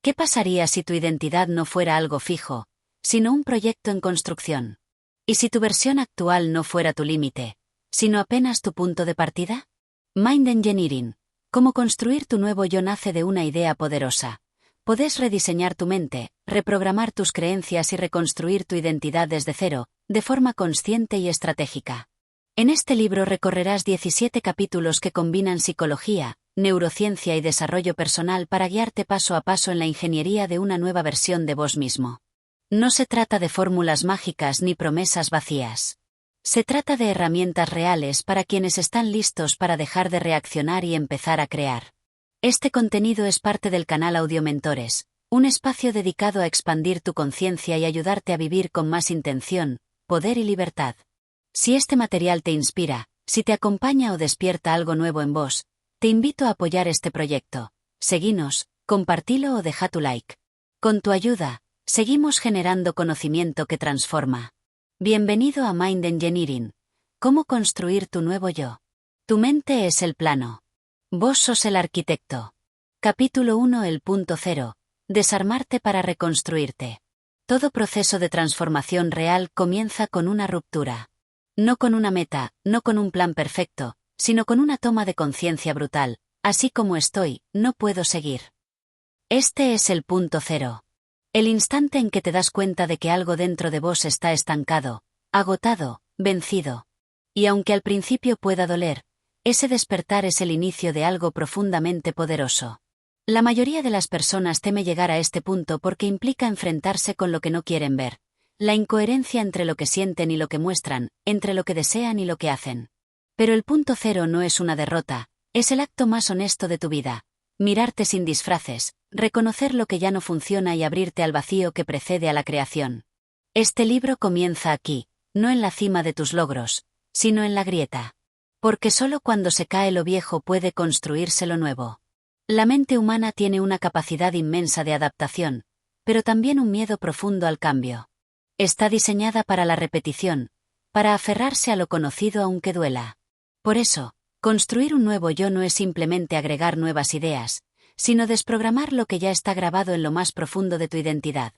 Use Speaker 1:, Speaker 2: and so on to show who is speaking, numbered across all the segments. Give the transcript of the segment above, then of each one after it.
Speaker 1: ¿Qué pasaría si tu identidad no fuera algo fijo, sino un proyecto en construcción? ¿Y si tu versión actual no fuera tu límite, sino apenas tu punto de partida? Mind Engineering. Cómo construir tu nuevo yo nace de una idea poderosa. Podés rediseñar tu mente, reprogramar tus creencias y reconstruir tu identidad desde cero, de forma consciente y estratégica. En este libro recorrerás 17 capítulos que combinan psicología, neurociencia y desarrollo personal para guiarte paso a paso en la ingeniería de una nueva versión de vos mismo. No se trata de fórmulas mágicas ni promesas vacías. Se trata de herramientas reales para quienes están listos para dejar de reaccionar y empezar a crear. Este contenido es parte del canal Audiomentores, un espacio dedicado a expandir tu conciencia y ayudarte a vivir con más intención, poder y libertad. Si este material te inspira, si te acompaña o despierta algo nuevo en vos, te invito a apoyar este proyecto. Seguinos, compartilo o deja tu like. Con tu ayuda, seguimos generando conocimiento que transforma. Bienvenido a Mind Engineering. ¿Cómo construir tu nuevo yo? Tu mente es el plano. Vos sos el arquitecto. Capítulo 1. El punto cero. Desarmarte para reconstruirte. Todo proceso de transformación real comienza con una ruptura. No con una meta, no con un plan perfecto, sino con una toma de conciencia brutal. Así como estoy, no puedo seguir. Este es el punto cero. El instante en que te das cuenta de que algo dentro de vos está estancado, agotado, vencido. Y aunque al principio pueda doler, ese despertar es el inicio de algo profundamente poderoso. La mayoría de las personas teme llegar a este punto porque implica enfrentarse con lo que no quieren ver, la incoherencia entre lo que sienten y lo que muestran, entre lo que desean y lo que hacen. Pero el punto cero no es una derrota, es el acto más honesto de tu vida. Mirarte sin disfraces, reconocer lo que ya no funciona y abrirte al vacío que precede a la creación. Este libro comienza aquí, no en la cima de tus logros, sino en la grieta. Porque solo cuando se cae lo viejo puede construirse lo nuevo. La mente humana tiene una capacidad inmensa de adaptación, pero también un miedo profundo al cambio. Está diseñada para la repetición, para aferrarse a lo conocido aunque duela. Por eso, construir un nuevo yo no es simplemente agregar nuevas ideas, sino desprogramar lo que ya está grabado en lo más profundo de tu identidad.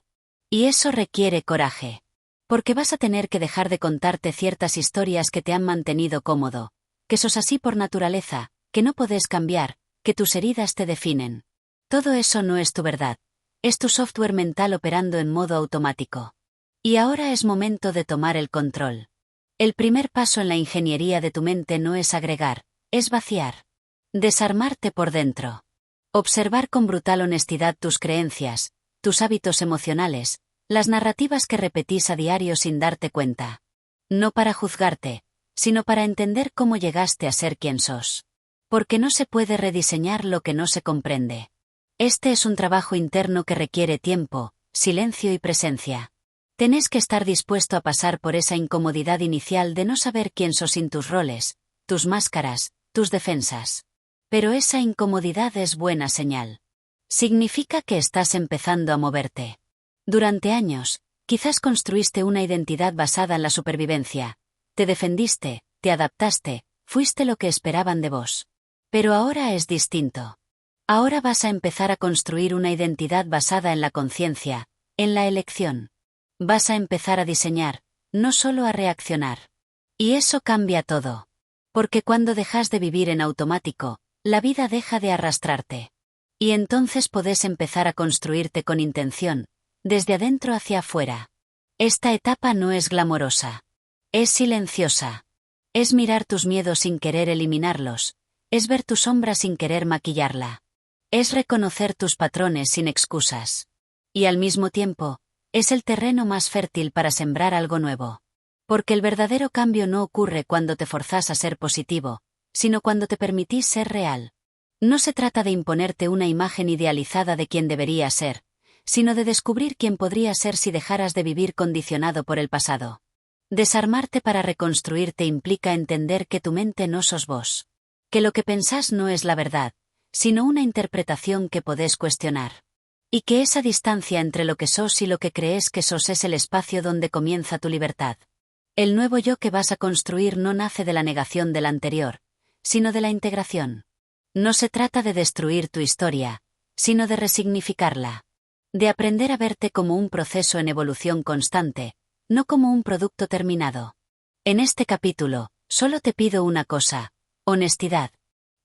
Speaker 1: Y eso requiere coraje. Porque vas a tener que dejar de contarte ciertas historias que te han mantenido cómodo, que sos así por naturaleza, que no podés cambiar, que tus heridas te definen. Todo eso no es tu verdad. Es tu software mental operando en modo automático. Y ahora es momento de tomar el control. El primer paso en la ingeniería de tu mente no es agregar, es vaciar. Desarmarte por dentro. Observar con brutal honestidad tus creencias, tus hábitos emocionales, las narrativas que repetís a diario sin darte cuenta. No para juzgarte, sino para entender cómo llegaste a ser quien sos. Porque no se puede rediseñar lo que no se comprende. Este es un trabajo interno que requiere tiempo, silencio y presencia. Tenés que estar dispuesto a pasar por esa incomodidad inicial de no saber quién sos sin tus roles, tus máscaras, tus defensas. Pero esa incomodidad es buena señal. Significa que estás empezando a moverte. Durante años, quizás construiste una identidad basada en la supervivencia. Te defendiste, te adaptaste, fuiste lo que esperaban de vos. Pero ahora es distinto. Ahora vas a empezar a construir una identidad basada en la conciencia, en la elección. Vas a empezar a diseñar, no solo a reaccionar. Y eso cambia todo. Porque cuando dejas de vivir en automático, la vida deja de arrastrarte. Y entonces podés empezar a construirte con intención, desde adentro hacia afuera. Esta etapa no es glamorosa. Es silenciosa. Es mirar tus miedos sin querer eliminarlos. Es ver tu sombra sin querer maquillarla. Es reconocer tus patrones sin excusas. Y al mismo tiempo, es el terreno más fértil para sembrar algo nuevo. Porque el verdadero cambio no ocurre cuando te forzás a ser positivo, sino cuando te permitís ser real. No se trata de imponerte una imagen idealizada de quien debería ser, sino de descubrir quién podría ser si dejaras de vivir condicionado por el pasado. Desarmarte para reconstruirte implica entender que tu mente no sos vos. Que lo que pensás no es la verdad, sino una interpretación que podés cuestionar. Y que esa distancia entre lo que sos y lo que crees que sos es el espacio donde comienza tu libertad. El nuevo yo que vas a construir no nace de la negación del anterior, sino de la integración. No se trata de destruir tu historia, sino de resignificarla. De aprender a verte como un proceso en evolución constante, no como un producto terminado. En este capítulo, solo te pido una cosa: honestidad.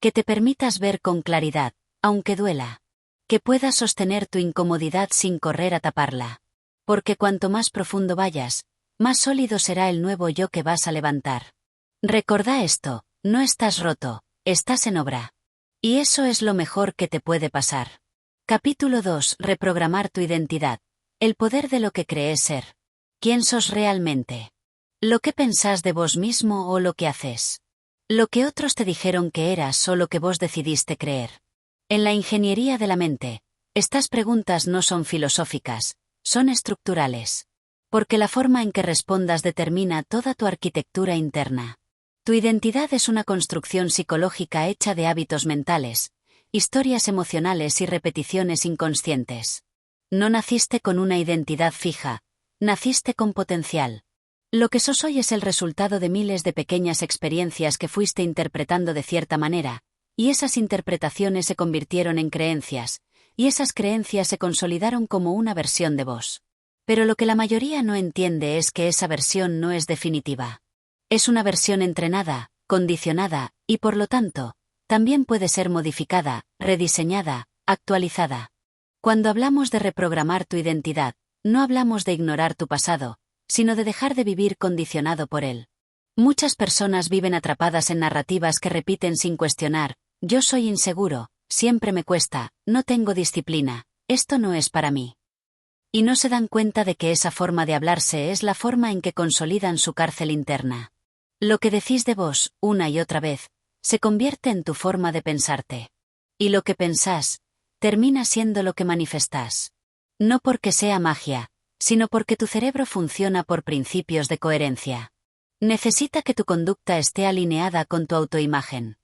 Speaker 1: Que te permitas ver con claridad, aunque duela. Que puedas sostener tu incomodidad sin correr a taparla. Porque cuanto más profundo vayas, más sólido será el nuevo yo que vas a levantar. Recordá esto: no estás roto, estás en obra. Y eso es lo mejor que te puede pasar. Capítulo 2: Reprogramar tu identidad. El poder de lo que crees ser. ¿Quién sos realmente? ¿Lo que pensás de vos mismo o lo que haces? ¿Lo que otros te dijeron que eras o lo que vos decidiste creer? En la ingeniería de la mente, estas preguntas no son filosóficas, son estructurales. Porque la forma en que respondas determina toda tu arquitectura interna. Tu identidad es una construcción psicológica hecha de hábitos mentales, historias emocionales y repeticiones inconscientes. No naciste con una identidad fija, naciste con potencial. Lo que sos hoy es el resultado de miles de pequeñas experiencias que fuiste interpretando de cierta manera, y esas interpretaciones se convirtieron en creencias, y esas creencias se consolidaron como una versión de vos. Pero lo que la mayoría no entiende es que esa versión no es definitiva. Es una versión entrenada, condicionada, y por lo tanto, también puede ser modificada, rediseñada, actualizada. Cuando hablamos de reprogramar tu identidad, no hablamos de ignorar tu pasado, sino de dejar de vivir condicionado por él. Muchas personas viven atrapadas en narrativas que repiten sin cuestionar: yo soy inseguro, siempre me cuesta, no tengo disciplina, esto no es para mí. Y no se dan cuenta de que esa forma de hablarse es la forma en que consolidan su cárcel interna. Lo que decís de vos, una y otra vez, se convierte en tu forma de pensarte. Y lo que pensás, termina siendo lo que manifestás. No porque sea magia, sino porque tu cerebro funciona por principios de coherencia. Necesita que tu conducta esté alineada con tu autoimagen.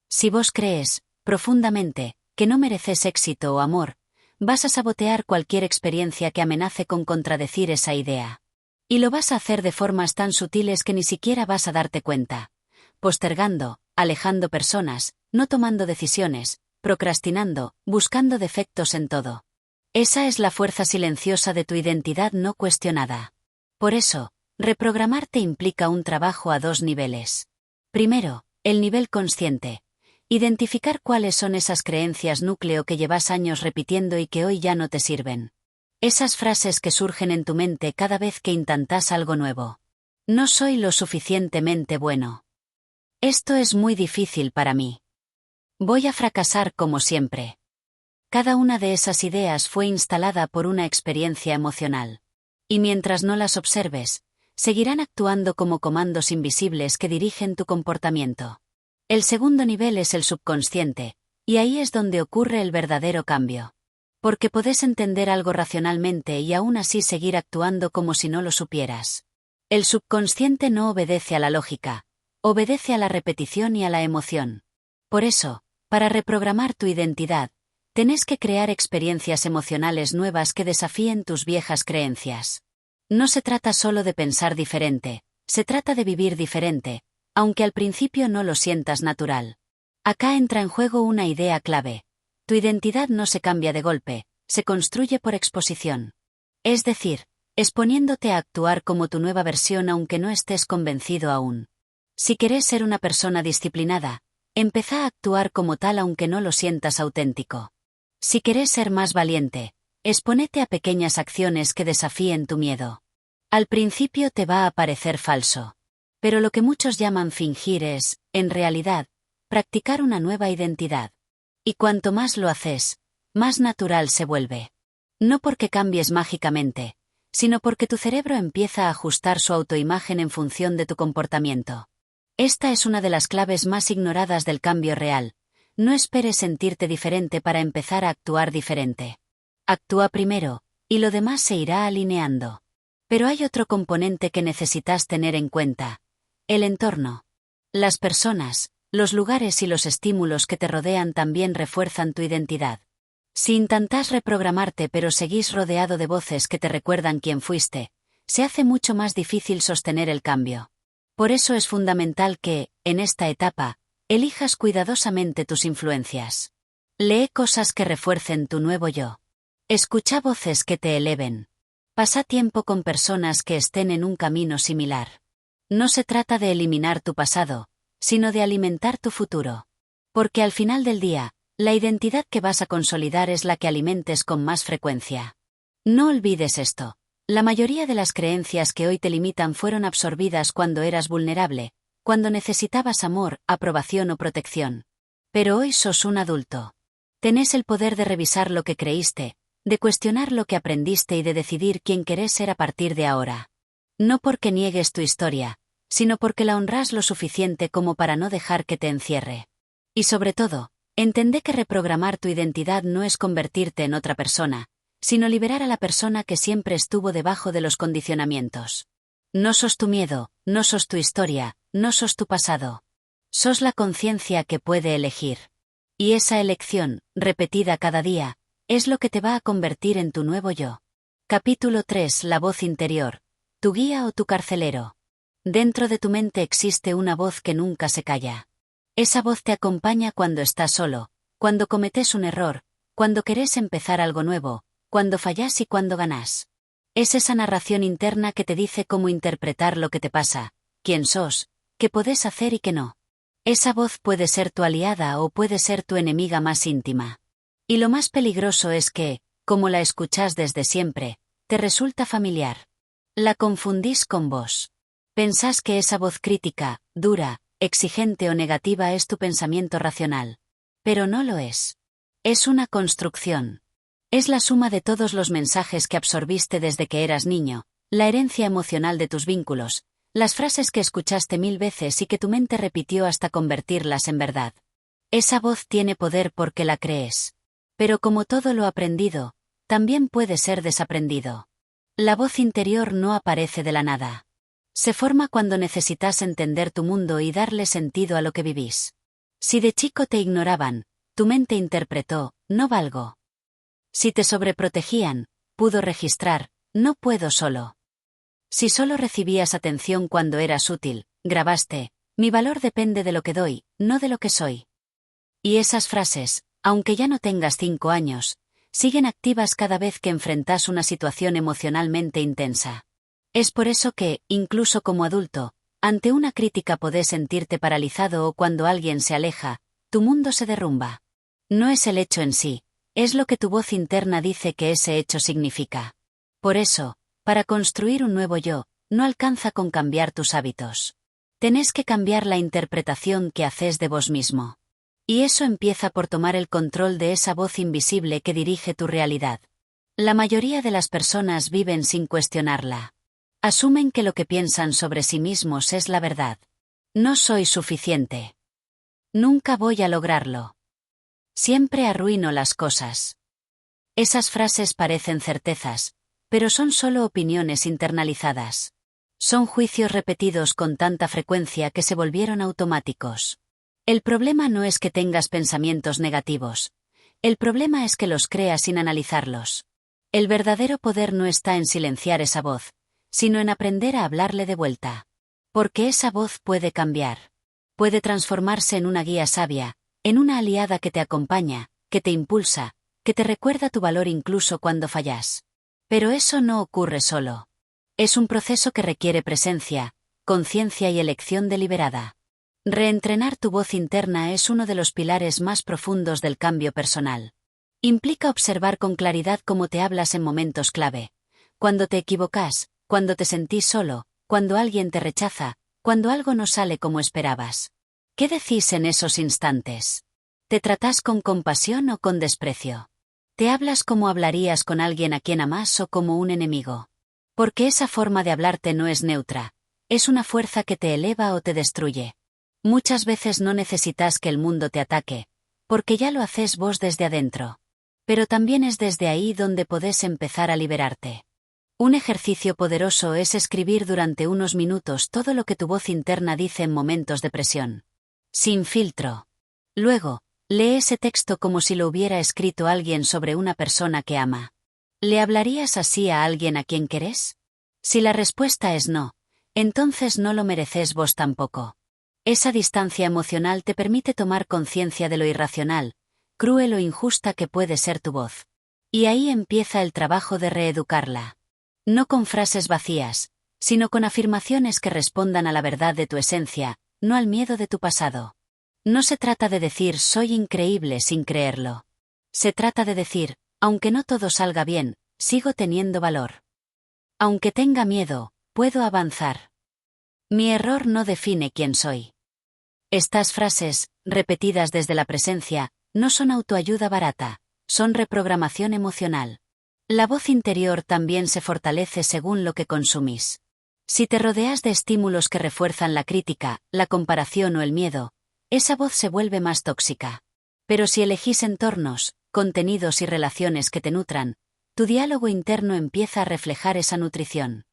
Speaker 1: Si vos crees, profundamente, que no mereces éxito o amor, vas a sabotear cualquier experiencia que amenace con contradecir esa idea. Y lo vas a hacer de formas tan sutiles que ni siquiera vas a darte cuenta. Postergando, alejando personas, no tomando decisiones, procrastinando, buscando defectos en todo. Esa es la fuerza silenciosa de tu identidad no cuestionada. Por eso, reprogramarte implica un trabajo a dos niveles. Primero, el nivel consciente. Identificar cuáles son esas creencias núcleo que llevas años repitiendo y que hoy ya no te sirven. Esas frases que surgen en tu mente cada vez que intentas algo nuevo. No soy lo suficientemente bueno. Esto es muy difícil para mí. Voy a fracasar como siempre. Cada una de esas ideas fue instalada por una experiencia emocional. Y mientras no las observes, seguirán actuando como comandos invisibles que dirigen tu comportamiento. El segundo nivel es el subconsciente, y ahí es donde ocurre el verdadero cambio. Porque podés entender algo racionalmente y aún así seguir actuando como si no lo supieras. El subconsciente no obedece a la lógica, obedece a la repetición y a la emoción. Por eso, para reprogramar tu identidad, tenés que crear experiencias emocionales nuevas que desafíen tus viejas creencias. No se trata solo de pensar diferente, se trata de vivir diferente, aunque al principio no lo sientas natural. Acá entra en juego una idea clave. Tu identidad no se cambia de golpe, se construye por exposición. Es decir, exponiéndote a actuar como tu nueva versión aunque no estés convencido aún. Si querés ser una persona disciplinada, empezá a actuar como tal aunque no lo sientas auténtico. Si querés ser más valiente, exponete a pequeñas acciones que desafíen tu miedo. Al principio te va a parecer falso. Pero lo que muchos llaman fingir es, en realidad, practicar una nueva identidad. Y cuanto más lo haces, más natural se vuelve. No porque cambies mágicamente, sino porque tu cerebro empieza a ajustar su autoimagen en función de tu comportamiento. Esta es una de las claves más ignoradas del cambio real. No esperes sentirte diferente para empezar a actuar diferente. Actúa primero, y lo demás se irá alineando. Pero hay otro componente que necesitas tener en cuenta: el entorno. Las personas, los lugares y los estímulos que te rodean también refuerzan tu identidad. Si intentás reprogramarte pero seguís rodeado de voces que te recuerdan quién fuiste, se hace mucho más difícil sostener el cambio. Por eso es fundamental que, en esta etapa, elijas cuidadosamente tus influencias. Lee cosas que refuercen tu nuevo yo. Escucha voces que te eleven. Pasa tiempo con personas que estén en un camino similar. No se trata de eliminar tu pasado, sino de alimentar tu futuro. Porque al final del día, la identidad que vas a consolidar es la que alimentes con más frecuencia. No olvides esto. La mayoría de las creencias que hoy te limitan fueron absorbidas cuando eras vulnerable, cuando necesitabas amor, aprobación o protección. Pero hoy sos un adulto. Tenés el poder de revisar lo que creíste, de cuestionar lo que aprendiste y de decidir quién querés ser a partir de ahora. No porque niegues tu historia, sino porque la honras lo suficiente como para no dejar que te encierre. Y sobre todo, entendé que reprogramar tu identidad no es convertirte en otra persona, sino liberar a la persona que siempre estuvo debajo de los condicionamientos. No sos tu miedo, no sos tu historia, no sos tu pasado. Sos la conciencia que puede elegir. Y esa elección, repetida cada día, es lo que te va a convertir en tu nuevo yo. Capítulo 3. La voz interior. ¿Tu guía o tu carcelero? Dentro de tu mente existe una voz que nunca se calla. Esa voz te acompaña cuando estás solo, cuando cometes un error, cuando querés empezar algo nuevo, cuando fallás y cuando ganás. Es esa narración interna que te dice cómo interpretar lo que te pasa, quién sos, qué podés hacer y qué no. Esa voz puede ser tu aliada o puede ser tu enemiga más íntima. Y lo más peligroso es que, como la escuchás desde siempre, te resulta familiar. La confundís con vos. Pensás que esa voz crítica, dura, exigente o negativa es tu pensamiento racional. Pero no lo es. Es una construcción. Es la suma de todos los mensajes que absorbiste desde que eras niño, la herencia emocional de tus vínculos, las frases que escuchaste 1000 veces y que tu mente repitió hasta convertirlas en verdad. Esa voz tiene poder porque la crees. Pero como todo lo aprendido, también puede ser desaprendido. La voz interior no aparece de la nada. Se forma cuando necesitas entender tu mundo y darle sentido a lo que vivís. Si de chico te ignoraban, tu mente interpretó, no valgo. Si te sobreprotegían, pudo registrar, no puedo solo. Si solo recibías atención cuando eras útil, grabaste, mi valor depende de lo que doy, no de lo que soy. Y esas frases, aunque ya no tengas 5 años, siguen activas cada vez que enfrentas una situación emocionalmente intensa. Es por eso que, incluso como adulto, ante una crítica podés sentirte paralizado o cuando alguien se aleja, tu mundo se derrumba. No es el hecho en sí, es lo que tu voz interna dice que ese hecho significa. Por eso, para construir un nuevo yo, no alcanza con cambiar tus hábitos. Tenés que cambiar la interpretación que haces de vos mismo. Y eso empieza por tomar el control de esa voz invisible que dirige tu realidad. La mayoría de las personas viven sin cuestionarla. Asumen que lo que piensan sobre sí mismos es la verdad. No soy suficiente. Nunca voy a lograrlo. Siempre arruino las cosas. Esas frases parecen certezas, pero son solo opiniones internalizadas. Son juicios repetidos con tanta frecuencia que se volvieron automáticos. El problema no es que tengas pensamientos negativos. El problema es que los creas sin analizarlos. El verdadero poder no está en silenciar esa voz, sino en aprender a hablarle de vuelta. Porque esa voz puede cambiar. Puede transformarse en una guía sabia, en una aliada que te acompaña, que te impulsa, que te recuerda tu valor incluso cuando fallas. Pero eso no ocurre solo. Es un proceso que requiere presencia, conciencia y elección deliberada. Reentrenar tu voz interna es uno de los pilares más profundos del cambio personal. Implica observar con claridad cómo te hablas en momentos clave. Cuando te equivocas, cuando te sentís solo, cuando alguien te rechaza, cuando algo no sale como esperabas. ¿Qué decís en esos instantes? ¿Te tratás con compasión o con desprecio? ¿Te hablas como hablarías con alguien a quien amás o como un enemigo? Porque esa forma de hablarte no es neutra. Es una fuerza que te eleva o te destruye. Muchas veces no necesitas que el mundo te ataque, porque ya lo haces vos desde adentro. Pero también es desde ahí donde podés empezar a liberarte. Un ejercicio poderoso es escribir durante unos minutos todo lo que tu voz interna dice en momentos de presión. Sin filtro. Luego, lee ese texto como si lo hubiera escrito alguien sobre una persona que ama. ¿Le hablarías así a alguien a quien querés? Si la respuesta es no, entonces no lo mereces vos tampoco. Esa distancia emocional te permite tomar conciencia de lo irracional, cruel o injusta que puede ser tu voz. Y ahí empieza el trabajo de reeducarla. No con frases vacías, sino con afirmaciones que respondan a la verdad de tu esencia, no al miedo de tu pasado. No se trata de decir soy increíble sin creerlo. Se trata de decir, aunque no todo salga bien, sigo teniendo valor. Aunque tenga miedo, puedo avanzar. Mi error no define quién soy. Estas frases, repetidas desde la presencia, no son autoayuda barata, son reprogramación emocional. La voz interior también se fortalece según lo que consumís. Si te rodeas de estímulos que refuerzan la crítica, la comparación o el miedo, esa voz se vuelve más tóxica. Pero si elegís entornos, contenidos y relaciones que te nutran, tu diálogo interno empieza a reflejar esa nutrición.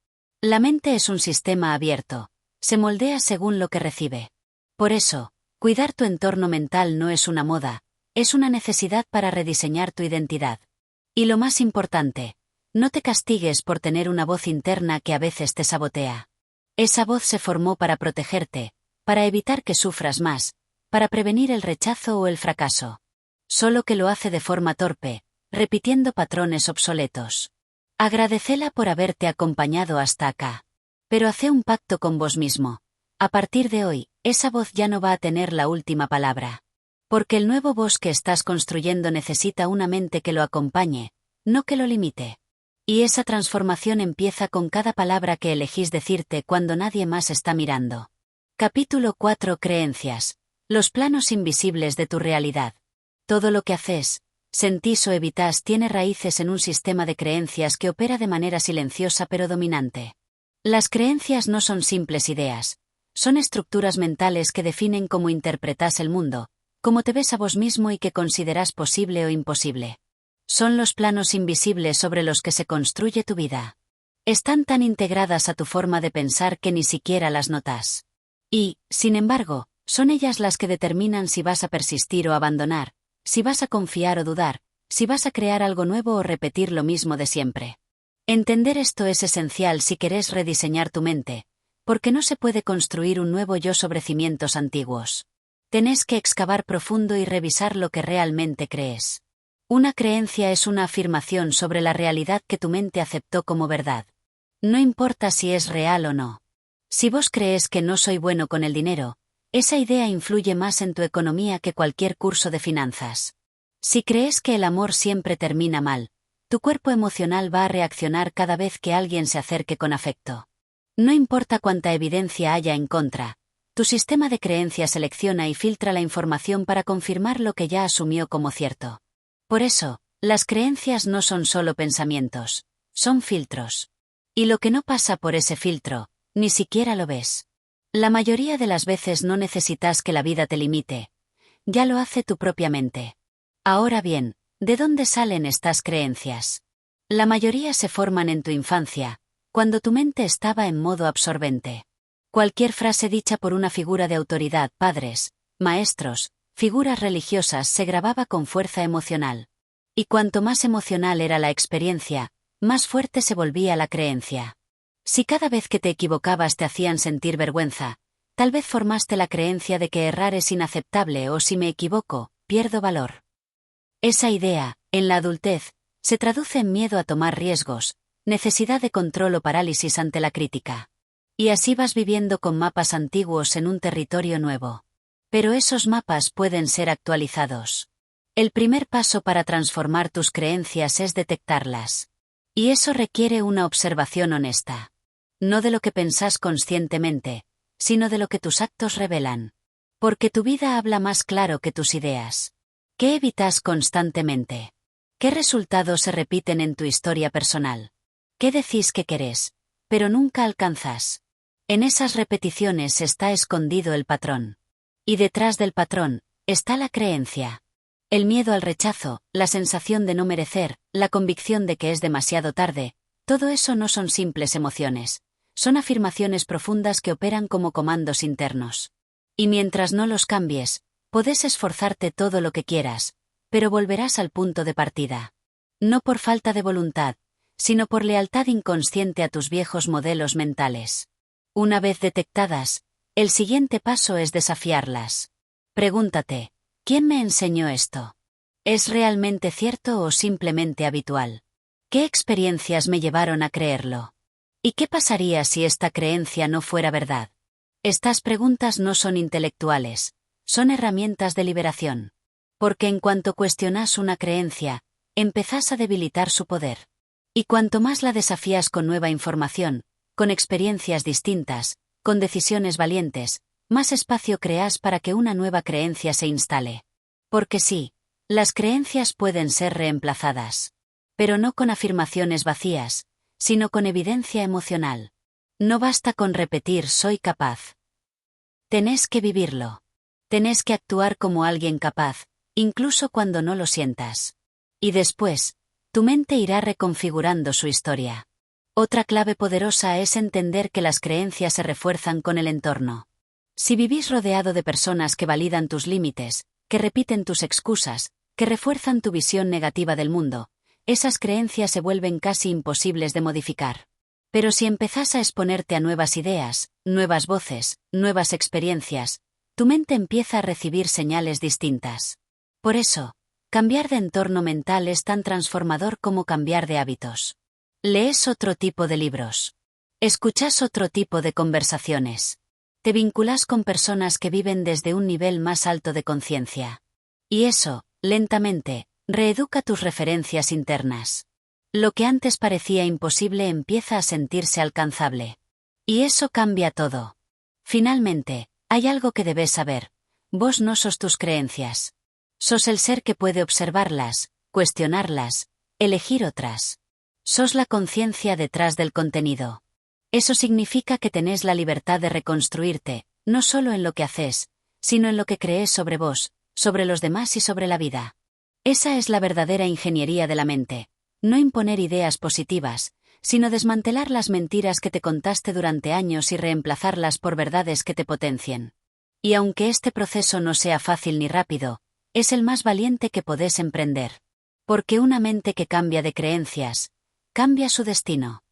Speaker 1: La mente es un sistema abierto, se moldea según lo que recibe. Por eso, cuidar tu entorno mental no es una moda, es una necesidad para rediseñar tu identidad. Y lo más importante, no te castigues por tener una voz interna que a veces te sabotea. Esa voz se formó para protegerte, para evitar que sufras más, para prevenir el rechazo o el fracaso. Solo que lo hace de forma torpe, repitiendo patrones obsoletos. Agradécela por haberte acompañado hasta acá. Pero haz un pacto con vos mismo. A partir de hoy, esa voz ya no va a tener la última palabra. Porque el nuevo vos que estás construyendo necesita una mente que lo acompañe, no que lo limite. Y esa transformación empieza con cada palabra que elegís decirte cuando nadie más está mirando. Capítulo 4. Creencias. Los planos invisibles de tu realidad. Todo lo que haces, sentís o evitas tiene raíces en un sistema de creencias que opera de manera silenciosa pero dominante. Las creencias no son simples ideas, son estructuras mentales que definen cómo interpretas el mundo, cómo te ves a vos mismo y qué consideras posible o imposible. Son los planos invisibles sobre los que se construye tu vida. Están tan integradas a tu forma de pensar que ni siquiera las notas. Y, sin embargo, son ellas las que determinan si vas a persistir o abandonar, si vas a confiar o dudar, si vas a crear algo nuevo o repetir lo mismo de siempre. Entender esto es esencial si querés rediseñar tu mente, porque no se puede construir un nuevo yo sobre cimientos antiguos. Tenés que excavar profundo y revisar lo que realmente crees. Una creencia es una afirmación sobre la realidad que tu mente aceptó como verdad. No importa si es real o no. Si vos crees que no soy bueno con el dinero, esa idea influye más en tu economía que cualquier curso de finanzas. Si crees que el amor siempre termina mal, tu cuerpo emocional va a reaccionar cada vez que alguien se acerque con afecto. No importa cuánta evidencia haya en contra, tu sistema de creencias selecciona y filtra la información para confirmar lo que ya asumió como cierto. Por eso, las creencias no son solo pensamientos, son filtros. Y lo que no pasa por ese filtro, ni siquiera lo ves. La mayoría de las veces no necesitas que la vida te limite. Ya lo hace tu propia mente. Ahora bien, ¿de dónde salen estas creencias? La mayoría se forman en tu infancia, cuando tu mente estaba en modo absorbente. Cualquier frase dicha por una figura de autoridad, padres, maestros, figuras religiosas se grababa con fuerza emocional. Y cuanto más emocional era la experiencia, más fuerte se volvía la creencia. Si cada vez que te equivocabas te hacían sentir vergüenza, tal vez formaste la creencia de que errar es inaceptable o si me equivoco, pierdo valor. Esa idea, en la adultez, se traduce en miedo a tomar riesgos, necesidad de control o parálisis ante la crítica. Y así vas viviendo con mapas antiguos en un territorio nuevo. Pero esos mapas pueden ser actualizados. El primer paso para transformar tus creencias es detectarlas. Y eso requiere una observación honesta. No de lo que pensás conscientemente, sino de lo que tus actos revelan. Porque tu vida habla más claro que tus ideas. ¿Qué evitas constantemente? ¿Qué resultados se repiten en tu historia personal? ¿Qué decís que querés, pero nunca alcanzás? En esas repeticiones está escondido el patrón. Y detrás del patrón, está la creencia. El miedo al rechazo, la sensación de no merecer, la convicción de que es demasiado tarde, todo eso no son simples emociones. Son afirmaciones profundas que operan como comandos internos. Y mientras no los cambies, podés esforzarte todo lo que quieras, pero volverás al punto de partida. No por falta de voluntad, sino por lealtad inconsciente a tus viejos modelos mentales. Una vez detectadas, el siguiente paso es desafiarlas. Pregúntate, ¿quién me enseñó esto? ¿Es realmente cierto o simplemente habitual? ¿Qué experiencias me llevaron a creerlo? ¿Y qué pasaría si esta creencia no fuera verdad? Estas preguntas no son intelectuales, son herramientas de liberación. Porque en cuanto cuestionas una creencia, empezás a debilitar su poder. Y cuanto más la desafías con nueva información, con experiencias distintas, con decisiones valientes, más espacio creas para que una nueva creencia se instale. Porque sí, las creencias pueden ser reemplazadas. Pero no con afirmaciones vacías, sino con evidencia emocional. No basta con repetir soy capaz. Tenés que vivirlo. Tenés que actuar como alguien capaz, incluso cuando no lo sientas. Y después, tu mente irá reconfigurando su historia. Otra clave poderosa es entender que las creencias se refuerzan con el entorno. Si vivís rodeado de personas que validan tus límites, que repiten tus excusas, que refuerzan tu visión negativa del mundo, esas creencias se vuelven casi imposibles de modificar. Pero si empezás a exponerte a nuevas ideas, nuevas voces, nuevas experiencias, tu mente empieza a recibir señales distintas. Por eso, cambiar de entorno mental es tan transformador como cambiar de hábitos. Lees otro tipo de libros. Escuchas otro tipo de conversaciones. Te vinculas con personas que viven desde un nivel más alto de conciencia. Y eso, lentamente, reeduca tus referencias internas. Lo que antes parecía imposible empieza a sentirse alcanzable. Y eso cambia todo. Finalmente, hay algo que debes saber. Vos no sos tus creencias. Sos el ser que puede observarlas, cuestionarlas, elegir otras. Sos la conciencia detrás del contenido. Eso significa que tenés la libertad de reconstruirte, no solo en lo que haces, sino en lo que crees sobre vos, sobre los demás y sobre la vida. Esa es la verdadera ingeniería de la mente. No imponer ideas positivas, sino desmantelar las mentiras que te contaste durante años y reemplazarlas por verdades que te potencien. Y aunque este proceso no sea fácil ni rápido, es el más valiente que podés emprender. Porque una mente que cambia de creencias, cambia su destino.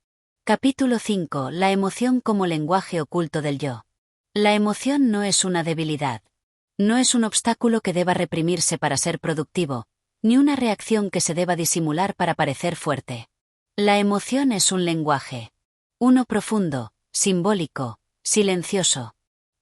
Speaker 1: Capítulo 5. La emoción como lenguaje oculto del yo. La emoción no es una debilidad. No es un obstáculo que deba reprimirse para ser productivo, ni una reacción que se deba disimular para parecer fuerte. La emoción es un lenguaje. Uno profundo, simbólico, silencioso.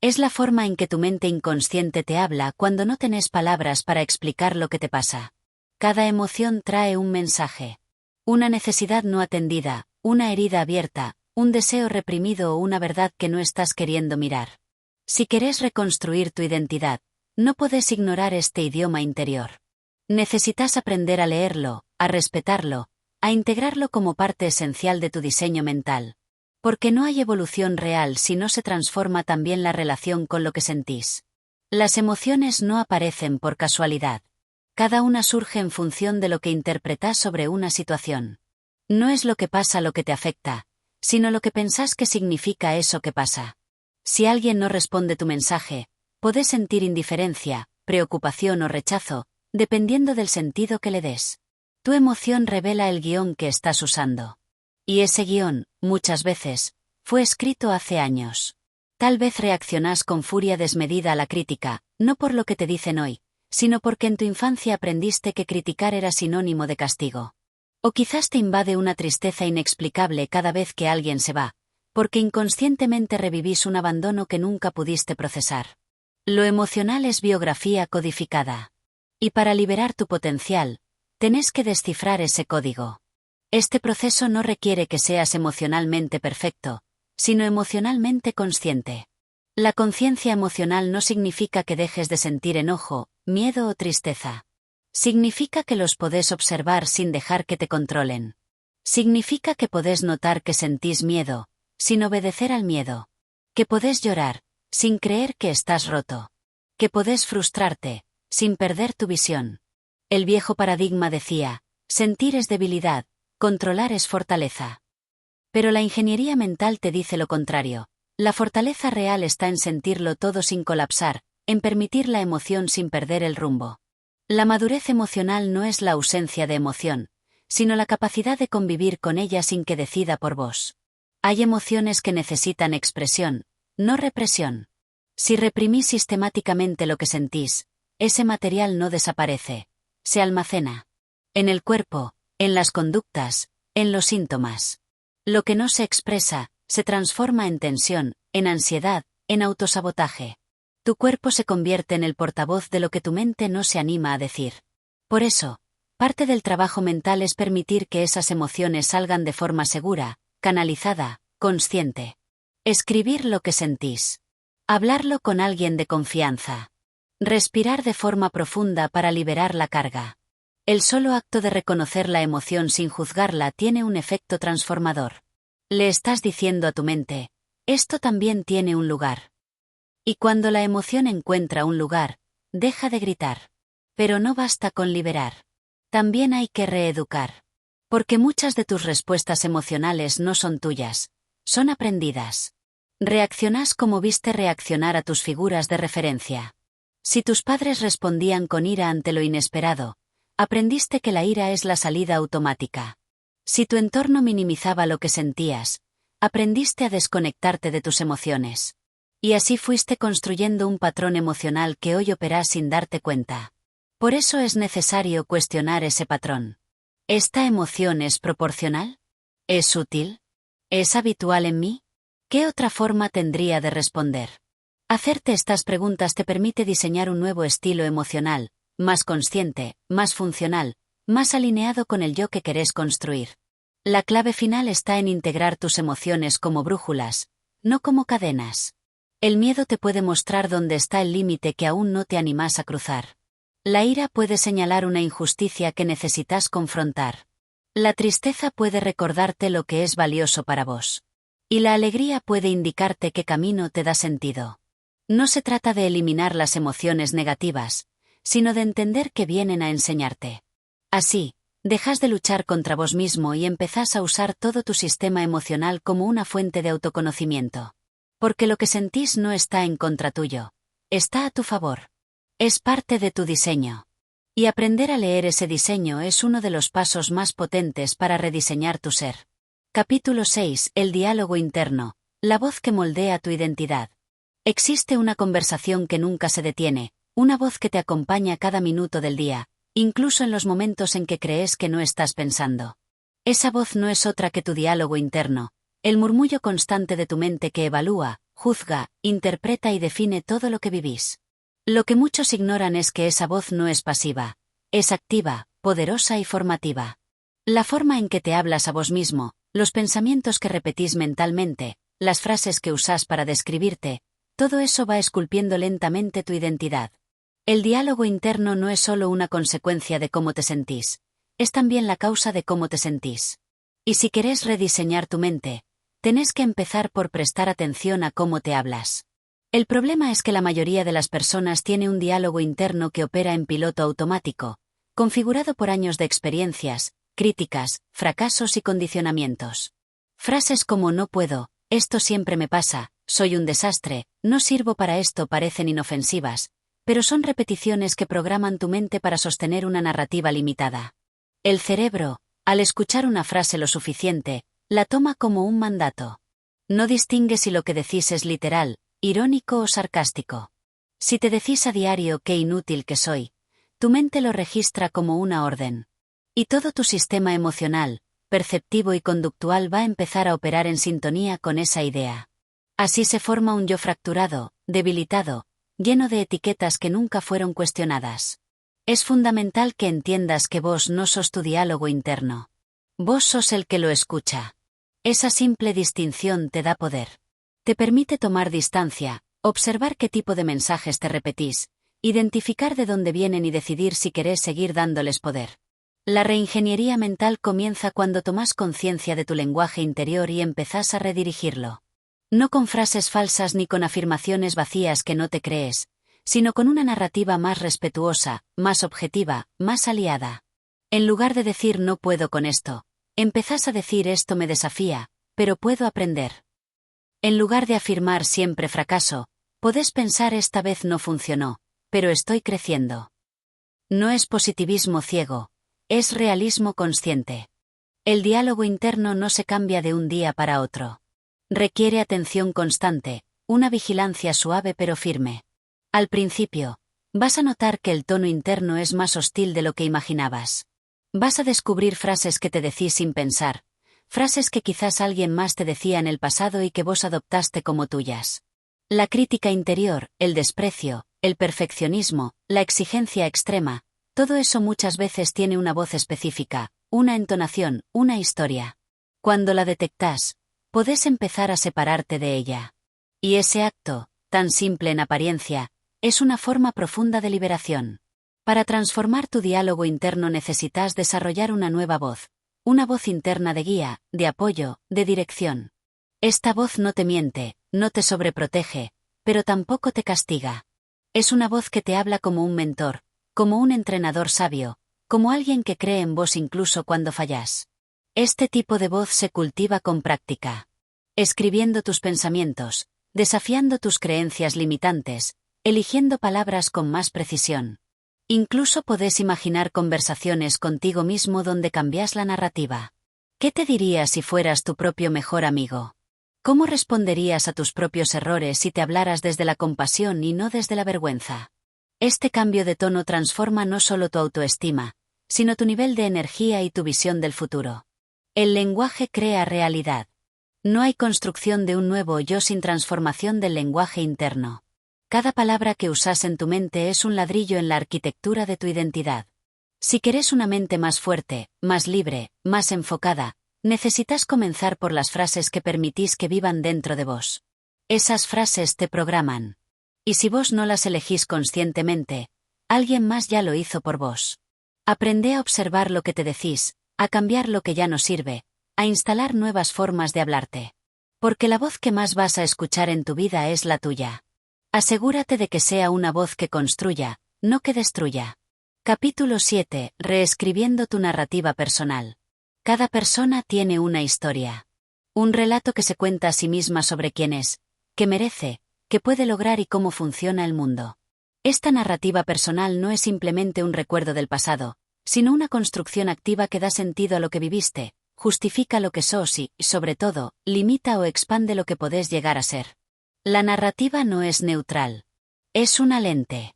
Speaker 1: Es la forma en que tu mente inconsciente te habla cuando no tenés palabras para explicar lo que te pasa. Cada emoción trae un mensaje. Una necesidad no atendida, una herida abierta, un deseo reprimido o una verdad que no estás queriendo mirar. Si querés reconstruir tu identidad, no podés ignorar este idioma interior. Necesitas aprender a leerlo, a respetarlo, a integrarlo como parte esencial de tu diseño mental. Porque no hay evolución real si no se transforma también la relación con lo que sentís. Las emociones no aparecen por casualidad. Cada una surge en función de lo que interpretás sobre una situación. No es lo que pasa lo que te afecta, sino lo que pensás que significa eso que pasa. Si alguien no responde tu mensaje, podés sentir indiferencia, preocupación o rechazo, dependiendo del sentido que le des. Tu emoción revela el guión que estás usando. Y ese guión, muchas veces, fue escrito hace años. Tal vez reaccionás con furia desmedida a la crítica, no por lo que te dicen hoy, sino porque en tu infancia aprendiste que criticar era sinónimo de castigo. O quizás te invade una tristeza inexplicable cada vez que alguien se va, porque inconscientemente revivís un abandono que nunca pudiste procesar. Lo emocional es biografía codificada. Y para liberar tu potencial, tenés que descifrar ese código. Este proceso no requiere que seas emocionalmente perfecto, sino emocionalmente consciente. La conciencia emocional no significa que dejes de sentir enojo, miedo o tristeza. Significa que los podés observar sin dejar que te controlen. Significa que podés notar que sentís miedo, sin obedecer al miedo. Que podés llorar, sin creer que estás roto. Que podés frustrarte, sin perder tu visión. El viejo paradigma decía, sentir es debilidad, controlar es fortaleza. Pero la ingeniería mental te dice lo contrario. La fortaleza real está en sentirlo todo sin colapsar, en permitir la emoción sin perder el rumbo. La madurez emocional no es la ausencia de emoción, sino la capacidad de convivir con ella sin que decida por vos. Hay emociones que necesitan expresión, no represión. Si reprimís sistemáticamente lo que sentís, ese material no desaparece. se almacena. En el cuerpo, en las conductas, en los síntomas. Lo que no se expresa, se transforma en tensión, en ansiedad, en autosabotaje. Tu cuerpo se convierte en el portavoz de lo que tu mente no se anima a decir. Por eso, parte del trabajo mental es permitir que esas emociones salgan de forma segura, canalizada, consciente. Escribir lo que sentís. Hablarlo con alguien de confianza. Respirar de forma profunda para liberar la carga. El solo acto de reconocer la emoción sin juzgarla tiene un efecto transformador. Le estás diciendo a tu mente, esto también tiene un lugar. Y cuando la emoción encuentra un lugar, deja de gritar. Pero no basta con liberar. También hay que reeducar. Porque muchas de tus respuestas emocionales no son tuyas, son aprendidas. Reaccionás como viste reaccionar a tus figuras de referencia. Si tus padres respondían con ira ante lo inesperado, aprendiste que la ira es la salida automática. Si tu entorno minimizaba lo que sentías, aprendiste a desconectarte de tus emociones. Y así fuiste construyendo un patrón emocional que hoy operás sin darte cuenta. Por eso es necesario cuestionar ese patrón. ¿Esta emoción es proporcional? ¿Es útil? ¿Es habitual en mí? ¿Qué otra forma tendría de responder? Hacerte estas preguntas te permite diseñar un nuevo estilo emocional, más consciente, más funcional, más alineado con el yo que querés construir. La clave final está en integrar tus emociones como brújulas, no como cadenas. El miedo te puede mostrar dónde está el límite que aún no te animás a cruzar. La ira puede señalar una injusticia que necesitas confrontar. La tristeza puede recordarte lo que es valioso para vos. Y la alegría puede indicarte qué camino te da sentido. No se trata de eliminar las emociones negativas, sino de entender que vienen a enseñarte. Así, dejas de luchar contra vos mismo y empezás a usar todo tu sistema emocional como una fuente de autoconocimiento. Porque lo que sentís no está en contra tuyo, está a tu favor. Es parte de tu diseño. Y aprender a leer ese diseño es uno de los pasos más potentes para rediseñar tu ser. Capítulo 6. El diálogo interno, la voz que moldea tu identidad. Existe una conversación que nunca se detiene, una voz que te acompaña cada minuto del día, incluso en los momentos en que crees que no estás pensando. Esa voz no es otra que tu diálogo interno, el murmullo constante de tu mente que evalúa, juzga, interpreta y define todo lo que vivís. Lo que muchos ignoran es que esa voz no es pasiva, es activa, poderosa y formativa. La forma en que te hablas a vos mismo, los pensamientos que repetís mentalmente, las frases que usás para describirte, todo eso va esculpiendo lentamente tu identidad. El diálogo interno no es solo una consecuencia de cómo te sentís, es también la causa de cómo te sentís. Y si querés rediseñar tu mente, tenés que empezar por prestar atención a cómo te hablas. El problema es que la mayoría de las personas tiene un diálogo interno que opera en piloto automático, configurado por años de experiencias, críticas, fracasos y condicionamientos. Frases como no puedo, esto siempre me pasa, soy un desastre, no sirvo para esto parecen inofensivas, pero son repeticiones que programan tu mente para sostener una narrativa limitada. El cerebro, al escuchar una frase lo suficiente, la toma como un mandato. No distingue si lo que decís es literal, irónico o sarcástico. Si te decís a diario qué inútil que soy, tu mente lo registra como una orden. Y todo tu sistema emocional, perceptivo y conductual va a empezar a operar en sintonía con esa idea. Así se forma un yo fracturado, debilitado, lleno de etiquetas que nunca fueron cuestionadas. Es fundamental que entiendas que vos no sos tu diálogo interno. Vos sos el que lo escucha. Esa simple distinción te da poder. Te permite tomar distancia, observar qué tipo de mensajes te repetís, identificar de dónde vienen y decidir si querés seguir dándoles poder. La reingeniería mental comienza cuando tomás conciencia de tu lenguaje interior y empezás a redirigirlo. No con frases falsas ni con afirmaciones vacías que no te crees, sino con una narrativa más respetuosa, más objetiva, más aliada. En lugar de decir no puedo con esto, empezás a decir esto me desafía, pero puedo aprender. En lugar de afirmar siempre fracaso, podés pensar esta vez no funcionó, pero estoy creciendo. No es positivismo ciego, es realismo consciente. El diálogo interno no se cambia de un día para otro. Requiere atención constante, una vigilancia suave pero firme. Al principio, Vas a notar que el tono interno es más hostil de lo que imaginabas. Vas a descubrir frases que te decís sin pensar, frases que quizás alguien más te decía en el pasado y que vos adoptaste como tuyas. La crítica interior, el desprecio, el perfeccionismo, la exigencia extrema, todo eso muchas veces tiene una voz específica, una entonación, una historia. Cuando la detectás, podés empezar a separarte de ella. Y ese acto, tan simple en apariencia, es una forma profunda de liberación. Para transformar tu diálogo interno necesitas desarrollar una nueva voz, una voz interna de guía, de apoyo, de dirección. Esta voz no te miente, no te sobreprotege, pero tampoco te castiga. Es una voz que te habla como un mentor, como un entrenador sabio, como alguien que cree en vos incluso cuando fallás. Este tipo de voz se cultiva con práctica. Escribiendo tus pensamientos, desafiando tus creencias limitantes, eligiendo palabras con más precisión. Incluso podés imaginar conversaciones contigo mismo donde cambias la narrativa. ¿Qué te dirías si fueras tu propio mejor amigo? ¿Cómo responderías a tus propios errores si te hablaras desde la compasión y no desde la vergüenza? Este cambio de tono transforma no solo tu autoestima, sino tu nivel de energía y tu visión del futuro. El lenguaje crea realidad. No hay construcción de un nuevo yo sin transformación del lenguaje interno. Cada palabra que usas en tu mente es un ladrillo en la arquitectura de tu identidad. Si querés una mente más fuerte, más libre, más enfocada, necesitas comenzar por las frases que permitís que vivan dentro de vos. Esas frases te programan. Y si vos no las elegís conscientemente, alguien más ya lo hizo por vos. Aprende a observar lo que te decís, a cambiar lo que ya no sirve, a instalar nuevas formas de hablarte. Porque la voz que más vas a escuchar en tu vida es la tuya. Asegúrate de que sea una voz que construya, no que destruya. Capítulo 7. Reescribiendo tu narrativa personal. Cada persona tiene una historia. Un relato que se cuenta a sí misma sobre quién es, qué merece, qué puede lograr y cómo funciona el mundo. Esta narrativa personal no es simplemente un recuerdo del pasado, sino una construcción activa que da sentido a lo que viviste, justifica lo que sos y, sobre todo, limita o expande lo que podés llegar a ser. La narrativa no es neutral. Es una lente.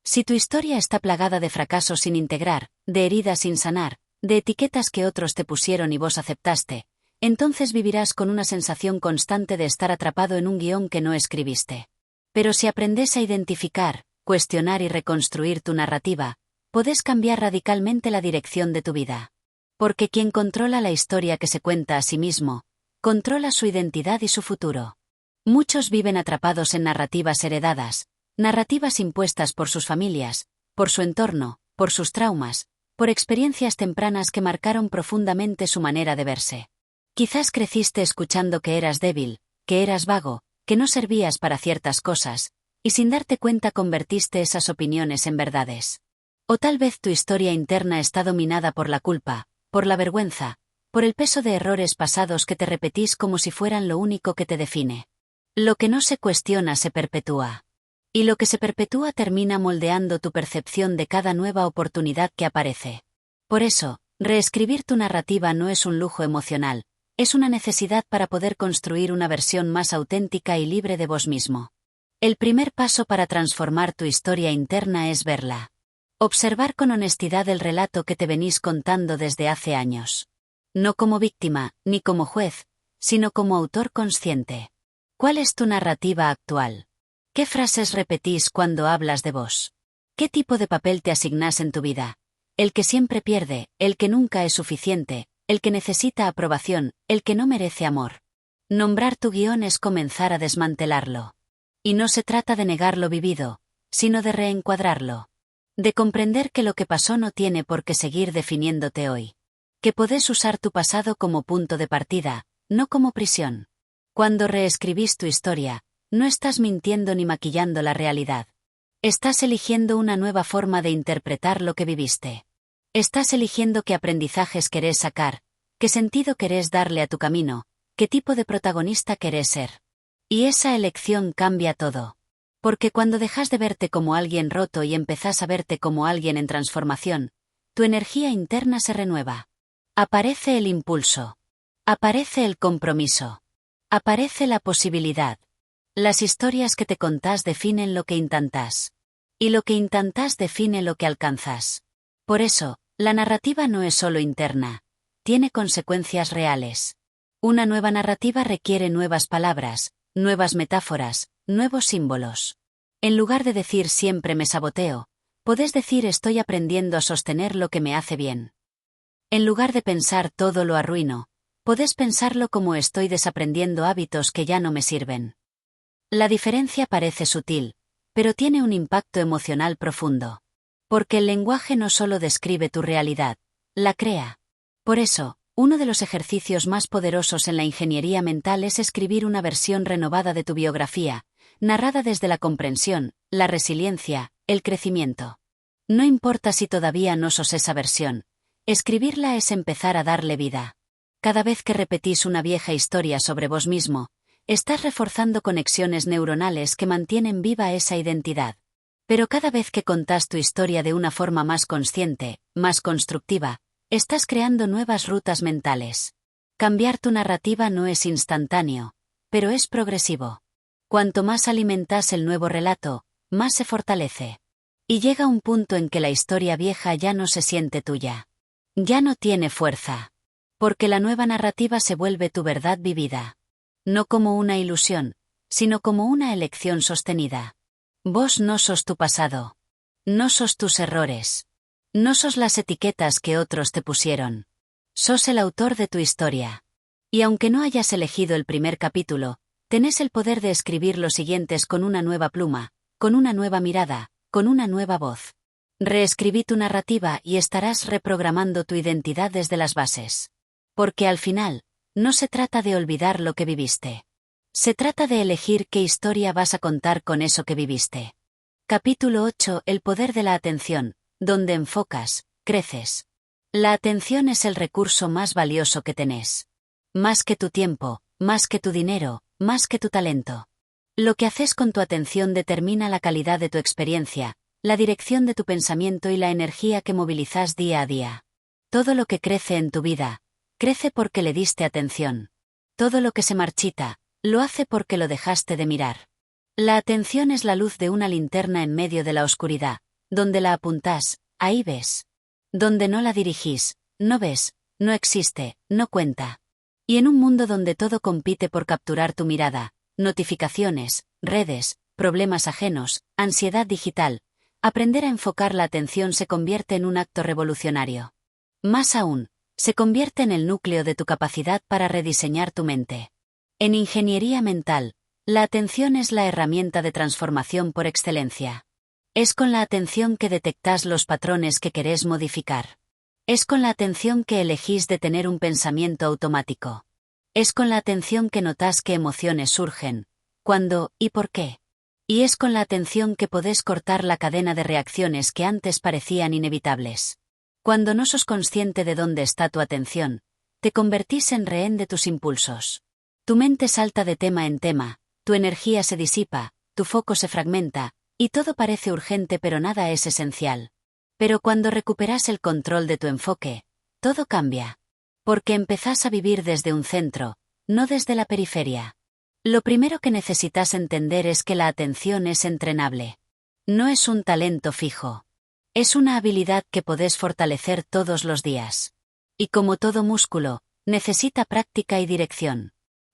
Speaker 1: Si tu historia está plagada de fracasos sin integrar, de heridas sin sanar, de etiquetas que otros te pusieron y vos aceptaste, entonces vivirás con una sensación constante de estar atrapado en un guión que no escribiste. Pero si aprendes a identificar, cuestionar y reconstruir tu narrativa, podés cambiar radicalmente la dirección de tu vida. Porque quien controla la historia que se cuenta a sí mismo, controla su identidad y su futuro. Muchos viven atrapados en narrativas heredadas, narrativas impuestas por sus familias, por su entorno, por sus traumas, por experiencias tempranas que marcaron profundamente su manera de verse. Quizás creciste escuchando que eras débil, que eras vago, que no servías para ciertas cosas, y sin darte cuenta convertiste esas opiniones en verdades. O tal vez tu historia interna está dominada por la culpa, por la vergüenza, por el peso de errores pasados que te repetís como si fueran lo único que te define. Lo que no se cuestiona se perpetúa. Y lo que se perpetúa termina moldeando tu percepción de cada nueva oportunidad que aparece. Por eso, reescribir tu narrativa no es un lujo emocional, es una necesidad para poder construir una versión más auténtica y libre de vos mismo. El primer paso para transformar tu historia interna es verla. Observar con honestidad el relato que te venís contando desde hace años. No como víctima, ni como juez, sino como autor consciente. ¿Cuál es tu narrativa actual? ¿Qué frases repetís cuando hablas de vos? ¿Qué tipo de papel te asignás en tu vida? El que siempre pierde, el que nunca es suficiente, el que necesita aprobación, el que no merece amor. Nombrar tu guión es comenzar a desmantelarlo. Y no se trata de negar lo vivido, sino de reencuadrarlo. De comprender que lo que pasó no tiene por qué seguir definiéndote hoy. Que podés usar tu pasado como punto de partida, no como prisión. Cuando reescribís tu historia, no estás mintiendo ni maquillando la realidad. Estás eligiendo una nueva forma de interpretar lo que viviste. Estás eligiendo qué aprendizajes querés sacar, qué sentido querés darle a tu camino, qué tipo de protagonista querés ser. Y esa elección cambia todo. Porque cuando dejas de verte como alguien roto y empezás a verte como alguien en transformación, tu energía interna se renueva. Aparece el impulso. Aparece el compromiso. Aparece la posibilidad. Las historias que te contás definen lo que intentás. Y lo que intentas define lo que alcanzas. Por eso, la narrativa no es solo interna, tiene consecuencias reales. Una nueva narrativa requiere nuevas palabras, nuevas metáforas, nuevos símbolos. En lugar de decir siempre me saboteo, podés decir estoy aprendiendo a sostener lo que me hace bien. En lugar de pensar todo lo arruino, podés pensarlo como estoy desaprendiendo hábitos que ya no me sirven. La diferencia parece sutil, pero tiene un impacto emocional profundo. Porque el lenguaje no solo describe tu realidad, la crea. Por eso, uno de los ejercicios más poderosos en la ingeniería mental es escribir una versión renovada de tu biografía, narrada desde la comprensión, la resiliencia, el crecimiento. No importa si todavía no sos esa versión, escribirla es empezar a darle vida. Cada vez que repetís una vieja historia sobre vos mismo, estás reforzando conexiones neuronales que mantienen viva esa identidad. Pero cada vez que contás tu historia de una forma más consciente, más constructiva, estás creando nuevas rutas mentales. Cambiar tu narrativa no es instantáneo, pero es progresivo. Cuanto más alimentas el nuevo relato, más se fortalece. Y llega un punto en que la historia vieja ya no se siente tuya. Ya no tiene fuerza. Porque la nueva narrativa se vuelve tu verdad vivida. No como una ilusión, sino como una elección sostenida. Vos no sos tu pasado. No sos tus errores. No sos las etiquetas que otros te pusieron. Sos el autor de tu historia. Y aunque no hayas elegido el primer capítulo, tenés el poder de escribir los siguientes con una nueva pluma, con una nueva mirada, con una nueva voz. Reescribí tu narrativa y estarás reprogramando tu identidad desde las bases. Porque al final, no se trata de olvidar lo que viviste. Se trata de elegir qué historia vas a contar con eso que viviste. Capítulo 8. El poder de la atención, donde enfocas, creces. La atención es el recurso más valioso que tenés. Más que tu tiempo, más que tu dinero, más que tu talento. Lo que haces con tu atención determina la calidad de tu experiencia, la dirección de tu pensamiento y la energía que movilizas día a día. Todo lo que crece en tu vida, crece porque le diste atención. Todo lo que se marchita, lo hace porque lo dejaste de mirar. La atención es la luz de una linterna en medio de la oscuridad. Donde la apuntás, ahí ves. Donde no la dirigís, no ves, no existe, no cuenta. Y en un mundo donde todo compite por capturar tu mirada, notificaciones, redes, problemas ajenos, ansiedad digital, aprender a enfocar la atención se convierte en un acto revolucionario. Más aún, se convierte en el núcleo de tu capacidad para rediseñar tu mente. En ingeniería mental, la atención es la herramienta de transformación por excelencia. Es con la atención que detectás los patrones que querés modificar. Es con la atención que elegís detener un pensamiento automático. Es con la atención que notás qué emociones surgen, cuándo y por qué. Y es con la atención que podés cortar la cadena de reacciones que antes parecían inevitables. Cuando no sos consciente de dónde está tu atención, te convertís en rehén de tus impulsos. Tu mente salta de tema en tema, tu energía se disipa, tu foco se fragmenta, y todo parece urgente pero nada es esencial. Pero cuando recuperas el control de tu enfoque, todo cambia. Porque empezás a vivir desde un centro, no desde la periferia. Lo primero que necesitas entender es que la atención es entrenable. No es un talento fijo. Es una habilidad que podés fortalecer todos los días. Y como todo músculo, necesita práctica y dirección.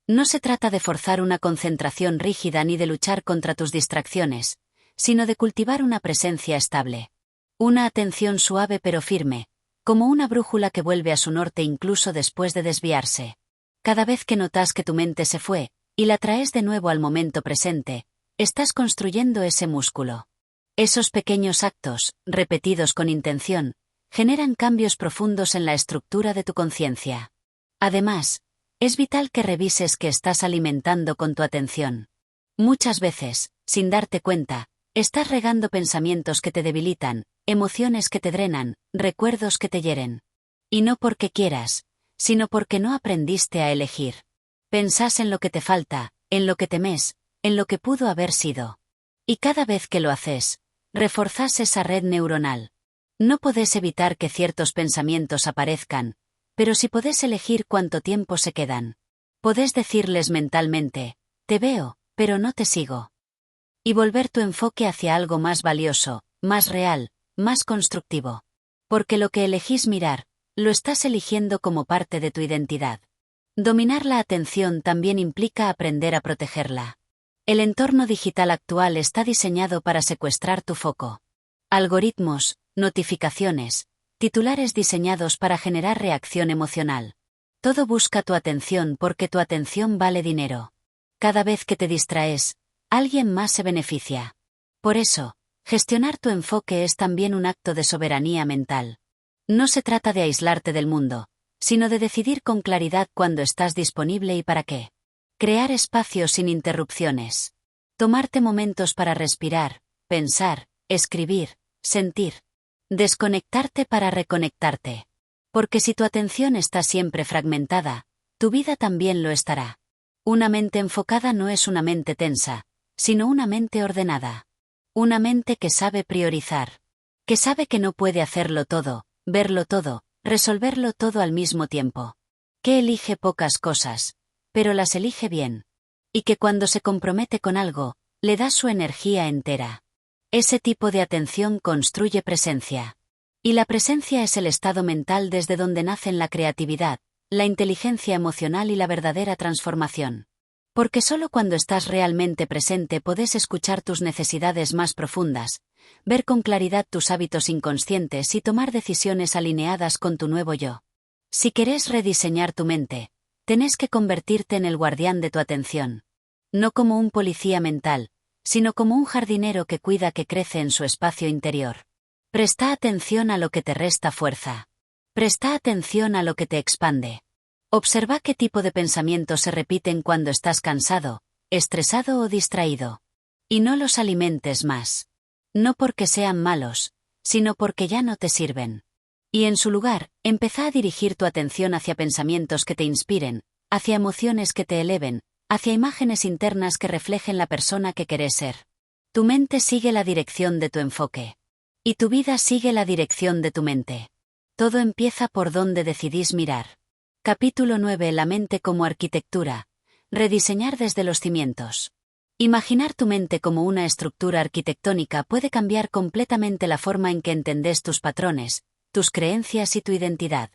Speaker 1: No se trata de forzar una concentración rígida ni de luchar contra tus distracciones, sino de cultivar una presencia estable. Una atención suave pero firme, como una brújula que vuelve a su norte incluso después de desviarse. Cada vez que notas que tu mente se fue, y la traes de nuevo al momento presente, estás construyendo ese músculo. Esos pequeños actos, repetidos con intención, generan cambios profundos en la estructura de tu conciencia. Además, es vital que revises qué estás alimentando con tu atención. Muchas veces, sin darte cuenta, estás regando pensamientos que te debilitan, emociones que te drenan, recuerdos que te hieren. Y no porque quieras, sino porque no aprendiste a elegir. Pensás en lo que te falta, en lo que temes, en lo que pudo haber sido. Y cada vez que lo haces, reforzás esa red neuronal. No podés evitar que ciertos pensamientos aparezcan, pero si podés elegir cuánto tiempo se quedan. Podés decirles mentalmente, te veo, pero no te sigo. y volver tu enfoque hacia algo más valioso, más real, más constructivo. Porque lo que elegís mirar, lo estás eligiendo como parte de tu identidad. Dominar la atención también implica aprender a protegerla. El entorno digital actual está diseñado para secuestrar tu foco. Algoritmos, notificaciones, titulares diseñados para generar reacción emocional. Todo busca tu atención porque tu atención vale dinero. Cada vez que te distraes, alguien más se beneficia. Por eso, gestionar tu enfoque es también un acto de soberanía mental. No se trata de aislarte del mundo, sino de decidir con claridad cuándo estás disponible y para qué. Crear espacios sin interrupciones. Tomarte momentos para respirar, pensar, escribir, sentir. Desconectarte para reconectarte. Porque si tu atención está siempre fragmentada, tu vida también lo estará. Una mente enfocada no es una mente tensa, sino una mente ordenada. Una mente que sabe priorizar. Que sabe que no puede hacerlo todo, verlo todo, resolverlo todo al mismo tiempo. Que elige pocas cosas, pero las elige bien. Y que cuando se compromete con algo, le da su energía entera. Ese tipo de atención construye presencia. Y la presencia es el estado mental desde donde nacen la creatividad, la inteligencia emocional y la verdadera transformación. Porque solo cuando estás realmente presente puedes escuchar tus necesidades más profundas, ver con claridad tus hábitos inconscientes y tomar decisiones alineadas con tu nuevo yo. Si querés rediseñar tu mente, tenés que convertirte en el guardián de tu atención. No como un policía mental, sino como un jardinero que cuida que crece en su espacio interior. Presta atención a lo que te resta fuerza. Presta atención a lo que te expande. Observa qué tipo de pensamientos se repiten cuando estás cansado, estresado o distraído. Y no los alimentes más. No porque sean malos, sino porque ya no te sirven. Y en su lugar, empezá a dirigir tu atención hacia pensamientos que te inspiren, hacia emociones que te eleven, hacia imágenes internas que reflejen la persona que querés ser. Tu mente sigue la dirección de tu enfoque. Y tu vida sigue la dirección de tu mente. Todo empieza por donde decidís mirar. Capítulo 9. La mente como arquitectura. Rediseñar desde los cimientos. Imaginar tu mente como una estructura arquitectónica puede cambiar completamente la forma en que entendés tus patrones, tus creencias y tu identidad.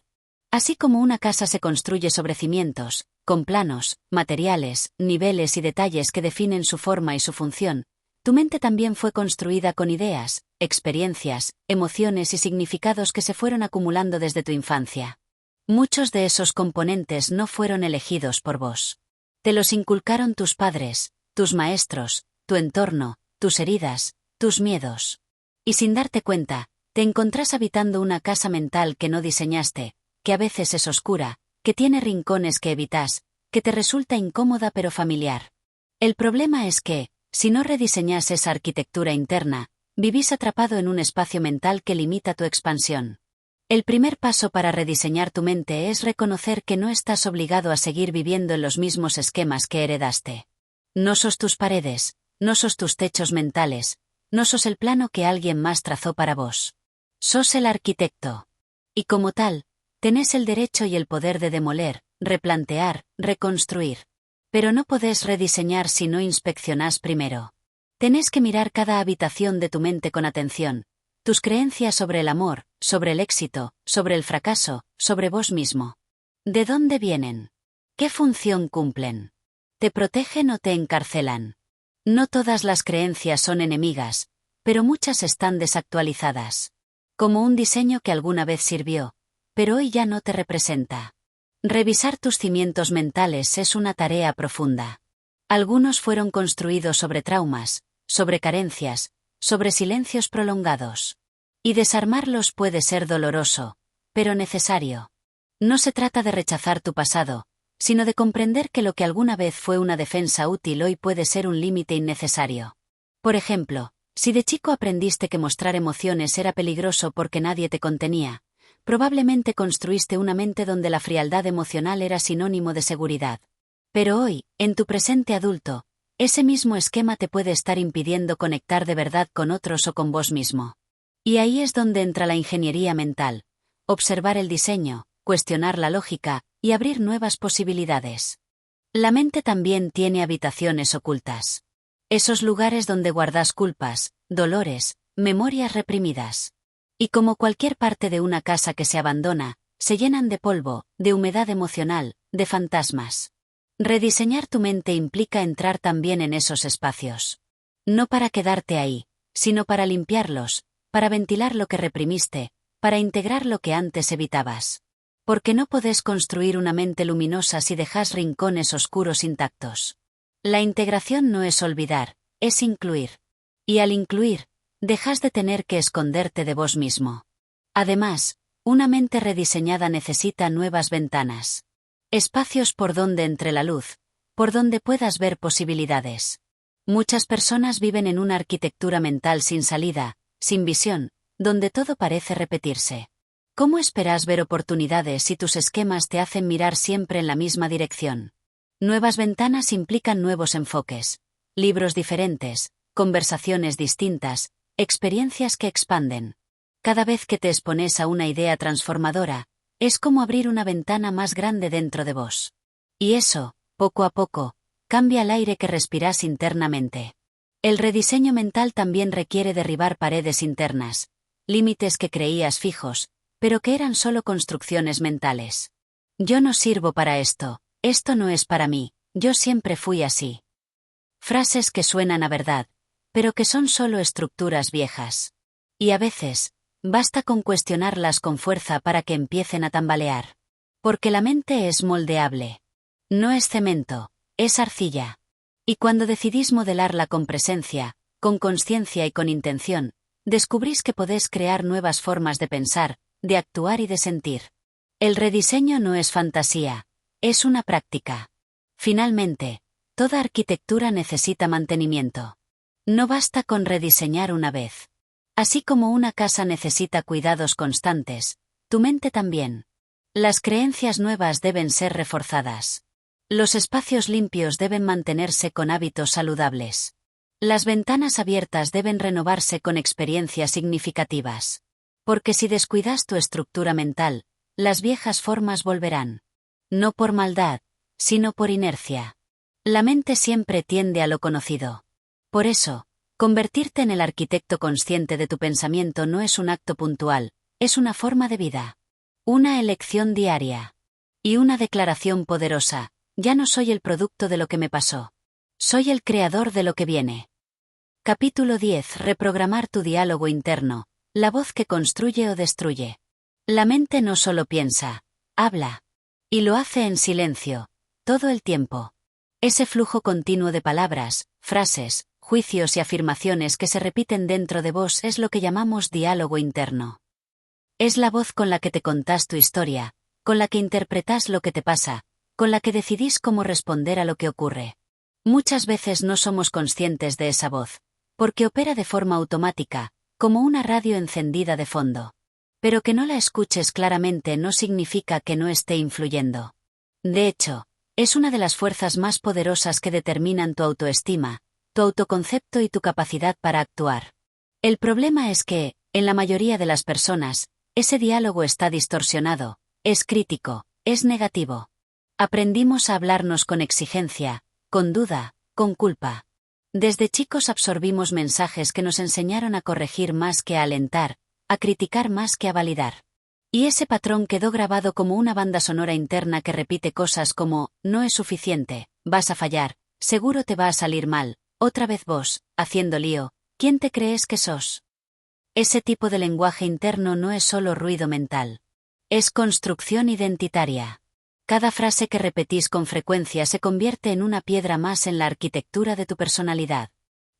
Speaker 1: Así como una casa se construye sobre cimientos, con planos, materiales, niveles y detalles que definen su forma y su función, tu mente también fue construida con ideas, experiencias, emociones y significados que se fueron acumulando desde tu infancia. Muchos de esos componentes no fueron elegidos por vos. Te los inculcaron tus padres, tus maestros, tu entorno, tus heridas, tus miedos. Y sin darte cuenta, te encontrás habitando una casa mental que no diseñaste, que a veces es oscura, que tiene rincones que evitas, que te resulta incómoda pero familiar. El problema es que, si no rediseñas esa arquitectura interna, vivís atrapado en un espacio mental que limita tu expansión. El primer paso para rediseñar tu mente es reconocer que no estás obligado a seguir viviendo en los mismos esquemas que heredaste. No sos tus paredes, no sos tus techos mentales, no sos el plano que alguien más trazó para vos. Sos el arquitecto. Y como tal, tenés el derecho y el poder de demoler, replantear, reconstruir. Pero no podés rediseñar si no inspeccionás primero. Tenés que mirar cada habitación de tu mente con atención. Tus creencias sobre el amor, sobre el éxito, sobre el fracaso, sobre vos mismo. ¿De dónde vienen? ¿Qué función cumplen? ¿Te protegen o te encarcelan? No todas las creencias son enemigas, pero muchas están desactualizadas. Como un diseño que alguna vez sirvió, pero hoy ya no te representa. Revisar tus cimientos mentales es una tarea profunda. Algunos fueron construidos sobre traumas, sobre carencias, sobre silencios prolongados. Y desarmarlos puede ser doloroso, pero necesario. No se trata de rechazar tu pasado, sino de comprender que lo que alguna vez fue una defensa útil hoy puede ser un límite innecesario. Por ejemplo, si de chico aprendiste que mostrar emociones era peligroso porque nadie te contenía, probablemente construiste una mente donde la frialdad emocional era sinónimo de seguridad. Pero hoy, en tu presente adulto, ese mismo esquema te puede estar impidiendo conectar de verdad con otros o con vos mismo. Y ahí es donde entra la ingeniería mental, observar el diseño, cuestionar la lógica y abrir nuevas posibilidades. La mente también tiene habitaciones ocultas. Esos lugares donde guardas culpas, dolores, memorias reprimidas. Y como cualquier parte de una casa que se abandona, se llenan de polvo, de humedad emocional, de fantasmas. Rediseñar tu mente implica entrar también en esos espacios. No para quedarte ahí, sino para limpiarlos, para ventilar lo que reprimiste, para integrar lo que antes evitabas. Porque no podés construir una mente luminosa si dejas rincones oscuros intactos. La integración no es olvidar, es incluir. Y al incluir, dejas de tener que esconderte de vos mismo. Además, una mente rediseñada necesita nuevas ventanas. Espacios por donde entre la luz, por donde puedas ver posibilidades. Muchas personas viven en una arquitectura mental sin salida, sin visión, donde todo parece repetirse. ¿Cómo esperas ver oportunidades si tus esquemas te hacen mirar siempre en la misma dirección? Nuevas ventanas implican nuevos enfoques, libros diferentes, conversaciones distintas, experiencias que expanden. Cada vez que te expones a una idea transformadora, es como abrir una ventana más grande dentro de vos. Y eso, poco a poco, cambia el aire que respiras internamente. El rediseño mental también requiere derribar paredes internas, límites que creías fijos, pero que eran solo construcciones mentales. Yo no sirvo para esto no es para mí, yo siempre fui así. Frases que suenan a verdad, pero que son solo estructuras viejas. Y a veces, basta con cuestionarlas con fuerza para que empiecen a tambalear. Porque la mente es moldeable. No es cemento, es arcilla. Y cuando decidís modelarla con presencia, con conciencia y con intención, descubrís que podés crear nuevas formas de pensar, de actuar y de sentir. El rediseño no es fantasía, es una práctica. Finalmente, toda arquitectura necesita mantenimiento. No basta con rediseñar una vez. Así como una casa necesita cuidados constantes, tu mente también. Las creencias nuevas deben ser reforzadas. Los espacios limpios deben mantenerse con hábitos saludables. Las ventanas abiertas deben renovarse con experiencias significativas. Porque si descuidas tu estructura mental, las viejas formas volverán. No por maldad, sino por inercia. La mente siempre tiende a lo conocido. Por eso, convertirte en el arquitecto consciente de tu pensamiento no es un acto puntual, es una forma de vida. Una elección diaria. Y una declaración poderosa: ya no soy el producto de lo que me pasó. Soy el creador de lo que viene. Capítulo 10. Reprogramar tu diálogo interno, la voz que construye o destruye. La mente no solo piensa, habla. Y lo hace en silencio, todo el tiempo. Ese flujo continuo de palabras, frases, juicios y afirmaciones que se repiten dentro de vos es lo que llamamos diálogo interno. Es la voz con la que te contás tu historia, con la que interpretás lo que te pasa, con la que decidís cómo responder a lo que ocurre. Muchas veces no somos conscientes de esa voz, porque opera de forma automática, como una radio encendida de fondo. Pero que no la escuches claramente no significa que no esté influyendo. De hecho, es una de las fuerzas más poderosas que determinan tu autoestima, tu autoconcepto y tu capacidad para actuar. El problema es que, en la mayoría de las personas, ese diálogo está distorsionado, es crítico, es negativo. Aprendimos a hablarnos con exigencia, con duda, con culpa. Desde chicos absorbimos mensajes que nos enseñaron a corregir más que a alentar, a criticar más que a validar. Y ese patrón quedó grabado como una banda sonora interna que repite cosas como: no es suficiente, vas a fallar, seguro te va a salir mal, otra vez vos, haciendo lío, ¿quién te crees que sos? Ese tipo de lenguaje interno no es solo ruido mental. Es construcción identitaria. Cada frase que repetís con frecuencia se convierte en una piedra más en la arquitectura de tu personalidad.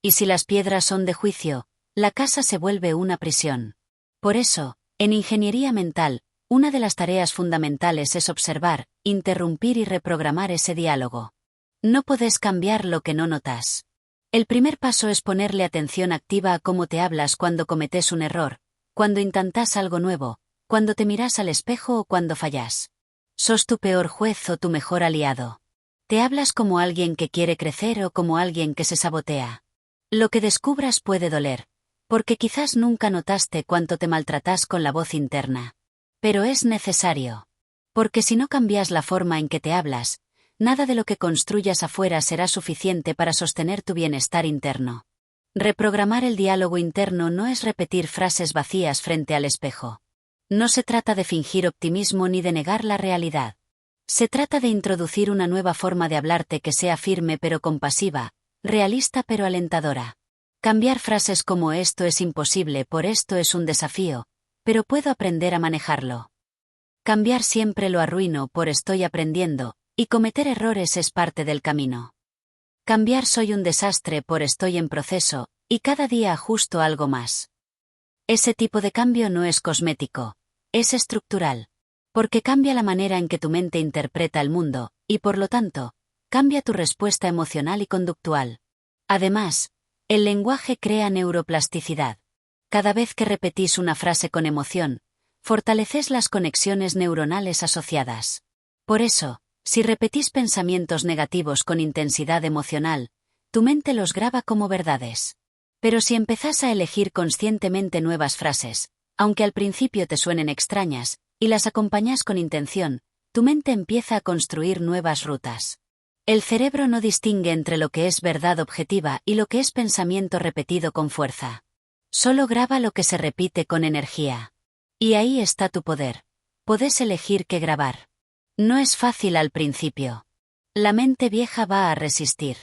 Speaker 1: Y si las piedras son de juicio, la casa se vuelve una prisión. Por eso, en ingeniería mental, una de las tareas fundamentales es observar, interrumpir y reprogramar ese diálogo. No podés cambiar lo que no notas. El primer paso es ponerle atención activa a cómo te hablas cuando cometes un error, cuando intentás algo nuevo, cuando te miras al espejo o cuando fallas. ¿Sos tu peor juez o tu mejor aliado? ¿Te hablas como alguien que quiere crecer o como alguien que se sabotea? Lo que descubras puede doler, porque quizás nunca notaste cuánto te maltratás con la voz interna. Pero es necesario. Porque si no cambias la forma en que te hablas, nada de lo que construyas afuera será suficiente para sostener tu bienestar interno. Reprogramar el diálogo interno no es repetir frases vacías frente al espejo. No se trata de fingir optimismo ni de negar la realidad. Se trata de introducir una nueva forma de hablarte que sea firme pero compasiva, realista pero alentadora. Cambiar frases como esto es imposible por esto es un desafío, pero puedo aprender a manejarlo. Cambiar siempre lo arruino por estoy aprendiendo, y cometer errores es parte del camino. Cambiar soy un desastre por estoy en proceso, y cada día ajusto algo más. Ese tipo de cambio no es cosmético, es estructural. Porque cambia la manera en que tu mente interpreta el mundo, y por lo tanto, cambia tu respuesta emocional y conductual. Además, el lenguaje crea neuroplasticidad. Cada vez que repetís una frase con emoción, fortaleces las conexiones neuronales asociadas. Por eso, si repetís pensamientos negativos con intensidad emocional, tu mente los graba como verdades. Pero si empezás a elegir conscientemente nuevas frases, aunque al principio te suenen extrañas, y las acompañas con intención, tu mente empieza a construir nuevas rutas. El cerebro no distingue entre lo que es verdad objetiva y lo que es pensamiento repetido con fuerza. Solo graba lo que se repite con energía. Y ahí está tu poder. Podés elegir qué grabar. No es fácil al principio. La mente vieja va a resistir.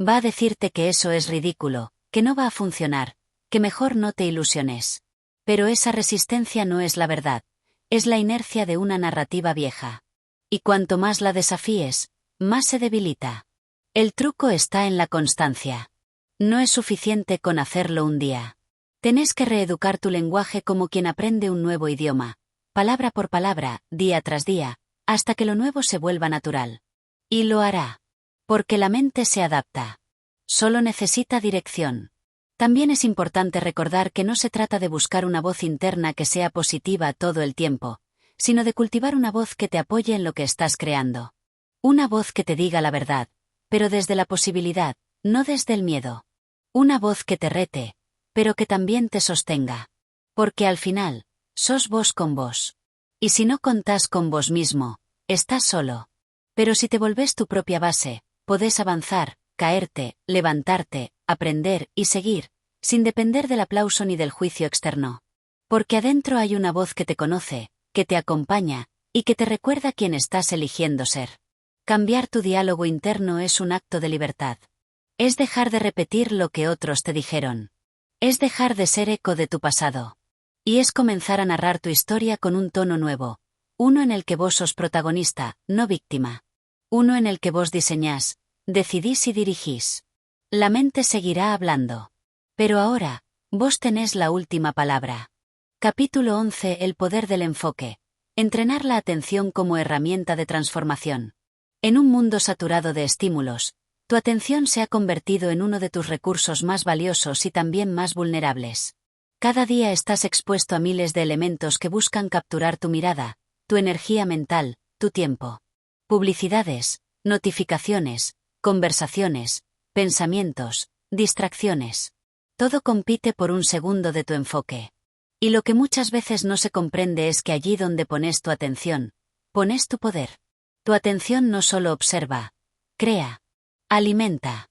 Speaker 1: Va a decirte que eso es ridículo, que no va a funcionar, que mejor no te ilusiones. Pero esa resistencia no es la verdad. Es la inercia de una narrativa vieja. Y cuanto más la desafíes, más se debilita. El truco está en la constancia. No es suficiente con hacerlo un día. Tenés que reeducar tu lenguaje como quien aprende un nuevo idioma, palabra por palabra, día tras día, hasta que lo nuevo se vuelva natural. Y lo hará. Porque la mente se adapta. Solo necesita dirección. También es importante recordar que no se trata de buscar una voz interna que sea positiva todo el tiempo, sino de cultivar una voz que te apoye en lo que estás creando. Una voz que te diga la verdad, pero desde la posibilidad, no desde el miedo. Una voz que te rete, pero que también te sostenga. Porque al final, sos vos con vos. Y si no contás con vos mismo, estás solo. Pero si te volvés tu propia base, podés avanzar, caerte, levantarte, aprender y seguir, sin depender del aplauso ni del juicio externo. Porque adentro hay una voz que te conoce, que te acompaña, y que te recuerda quién estás eligiendo ser. Cambiar tu diálogo interno es un acto de libertad. Es dejar de repetir lo que otros te dijeron. Es dejar de ser eco de tu pasado. Y es comenzar a narrar tu historia con un tono nuevo, uno en el que vos sos protagonista, no víctima. Uno en el que vos diseñás, decidís y dirigís. La mente seguirá hablando. Pero ahora, vos tenés la última palabra. Capítulo 11. El poder del enfoque. Entrenar la atención como herramienta de transformación. En un mundo saturado de estímulos, tu atención se ha convertido en uno de tus recursos más valiosos y también más vulnerables. Cada día estás expuesto a miles de elementos que buscan capturar tu mirada, tu energía mental, tu tiempo. Publicidades, notificaciones, conversaciones, pensamientos, distracciones. Todo compite por un segundo de tu enfoque. Y lo que muchas veces no se comprende es que allí donde pones tu atención, pones tu poder. Tu atención no solo observa, crea, alimenta,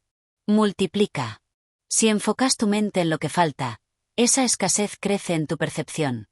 Speaker 1: multiplica. Si enfocas tu mente en lo que falta, esa escasez crece en tu percepción.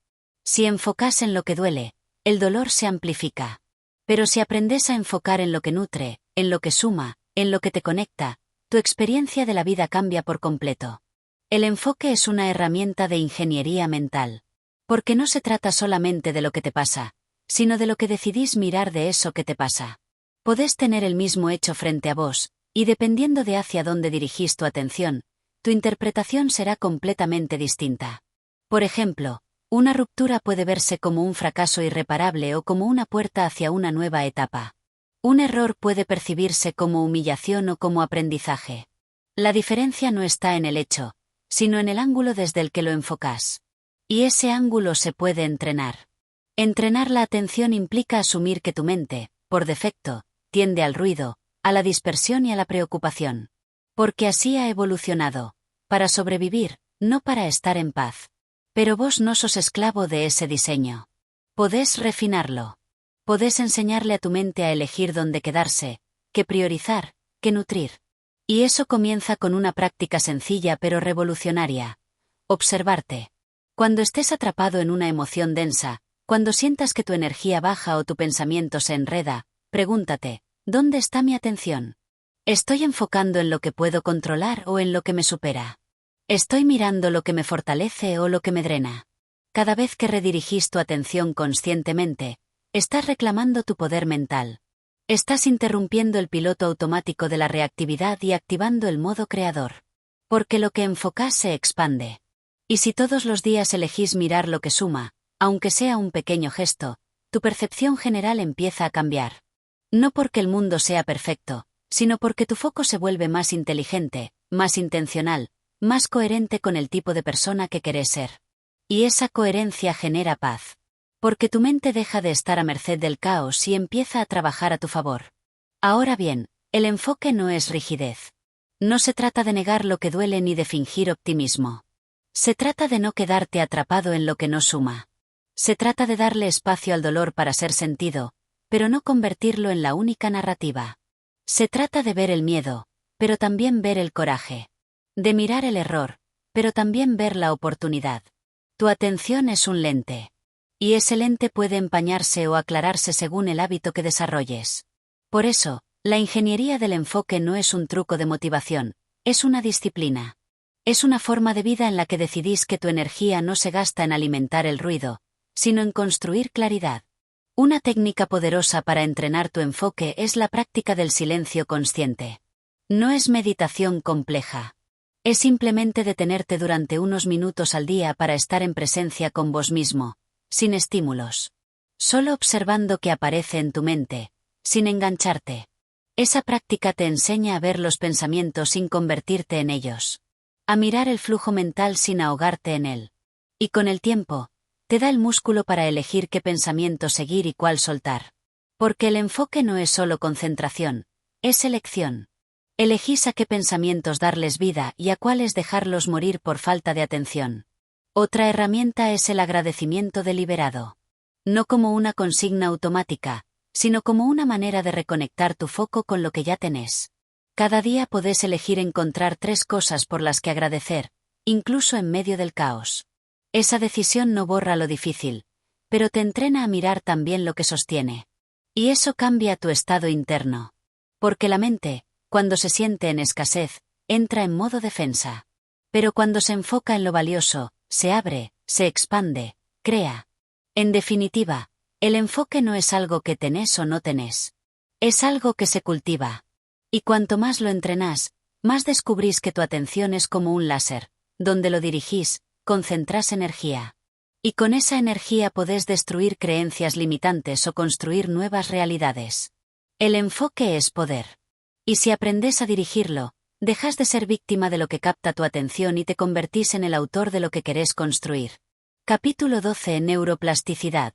Speaker 1: Si enfocas en lo que duele, el dolor se amplifica. Pero si aprendes a enfocar en lo que nutre, en lo que suma, en lo que te conecta, tu experiencia de la vida cambia por completo. El enfoque es una herramienta de ingeniería mental. Porque no se trata solamente de lo que te pasa, sino de lo que decidís mirar de eso que te pasa. Podés tener el mismo hecho frente a vos, y dependiendo de hacia dónde dirigís tu atención, tu interpretación será completamente distinta. Por ejemplo, una ruptura puede verse como un fracaso irreparable o como una puerta hacia una nueva etapa. Un error puede percibirse como humillación o como aprendizaje. La diferencia no está en el hecho, sino en el ángulo desde el que lo enfocás. Y ese ángulo se puede entrenar. Entrenar la atención implica asumir que tu mente, por defecto, tiende al ruido, a la dispersión y a la preocupación. Porque así ha evolucionado, para sobrevivir, no para estar en paz. Pero vos no sos esclavo de ese diseño. Podés refinarlo. Podés enseñarle a tu mente a elegir dónde quedarse, que priorizar, que nutrir. Y eso comienza con una práctica sencilla pero revolucionaria. Observarte. Cuando estés atrapado en una emoción densa, cuando sientas que tu energía baja o tu pensamiento se enreda, pregúntate, ¿dónde está mi atención? ¿Estoy enfocando en lo que puedo controlar o en lo que me supera? ¿Estoy mirando lo que me fortalece o lo que me drena? Cada vez que redirigís tu atención conscientemente, estás reclamando tu poder mental. Estás interrumpiendo el piloto automático de la reactividad y activando el modo creador. Porque lo que enfocas se expande. Y si todos los días elegís mirar lo que suma, aunque sea un pequeño gesto, tu percepción general empieza a cambiar. No porque el mundo sea perfecto, sino porque tu foco se vuelve más inteligente, más intencional, más coherente con el tipo de persona que querés ser. Y esa coherencia genera paz. Porque tu mente deja de estar a merced del caos y empieza a trabajar a tu favor. Ahora bien, el enfoque no es rigidez. No se trata de negar lo que duele ni de fingir optimismo. Se trata de no quedarte atrapado en lo que no suma. Se trata de darle espacio al dolor para ser sentido, pero no convertirlo en la única narrativa. Se trata de ver el miedo, pero también ver el coraje. De mirar el error, pero también ver la oportunidad. Tu atención es un lente. Y ese lente puede empañarse o aclararse según el hábito que desarrolles. Por eso, la ingeniería del enfoque no es un truco de motivación, es una disciplina. Es una forma de vida en la que decidís que tu energía no se gasta en alimentar el ruido, sino en construir claridad. Una técnica poderosa para entrenar tu enfoque es la práctica del silencio consciente. No es meditación compleja. Es simplemente detenerte durante unos minutos al día para estar en presencia con vos mismo, sin estímulos. Solo observando qué aparece en tu mente, sin engancharte. Esa práctica te enseña a ver los pensamientos sin convertirte en ellos. A mirar el flujo mental sin ahogarte en él. Y con el tiempo, te da el músculo para elegir qué pensamiento seguir y cuál soltar. Porque el enfoque no es solo concentración, es elección. Elegís a qué pensamientos darles vida y a cuáles dejarlos morir por falta de atención. Otra herramienta es el agradecimiento deliberado. No como una consigna automática, sino como una manera de reconectar tu foco con lo que ya tenés. Cada día podés elegir encontrar 3 cosas por las que agradecer, incluso en medio del caos. Esa decisión no borra lo difícil, pero te entrena a mirar también lo que sostiene. Y eso cambia tu estado interno. Porque la mente, cuando se siente en escasez, entra en modo defensa. Pero cuando se enfoca en lo valioso, se abre, se expande, crea. En definitiva, el enfoque no es algo que tenés o no tenés. Es algo que se cultiva. Y cuanto más lo entrenás, más descubrís que tu atención es como un láser, donde lo dirigís, concentrás energía. Y con esa energía podés destruir creencias limitantes o construir nuevas realidades. El enfoque es poder. Y si aprendés a dirigirlo, dejas de ser víctima de lo que capta tu atención y te convertís en el autor de lo que querés construir. Capítulo 12. Neuroplasticidad.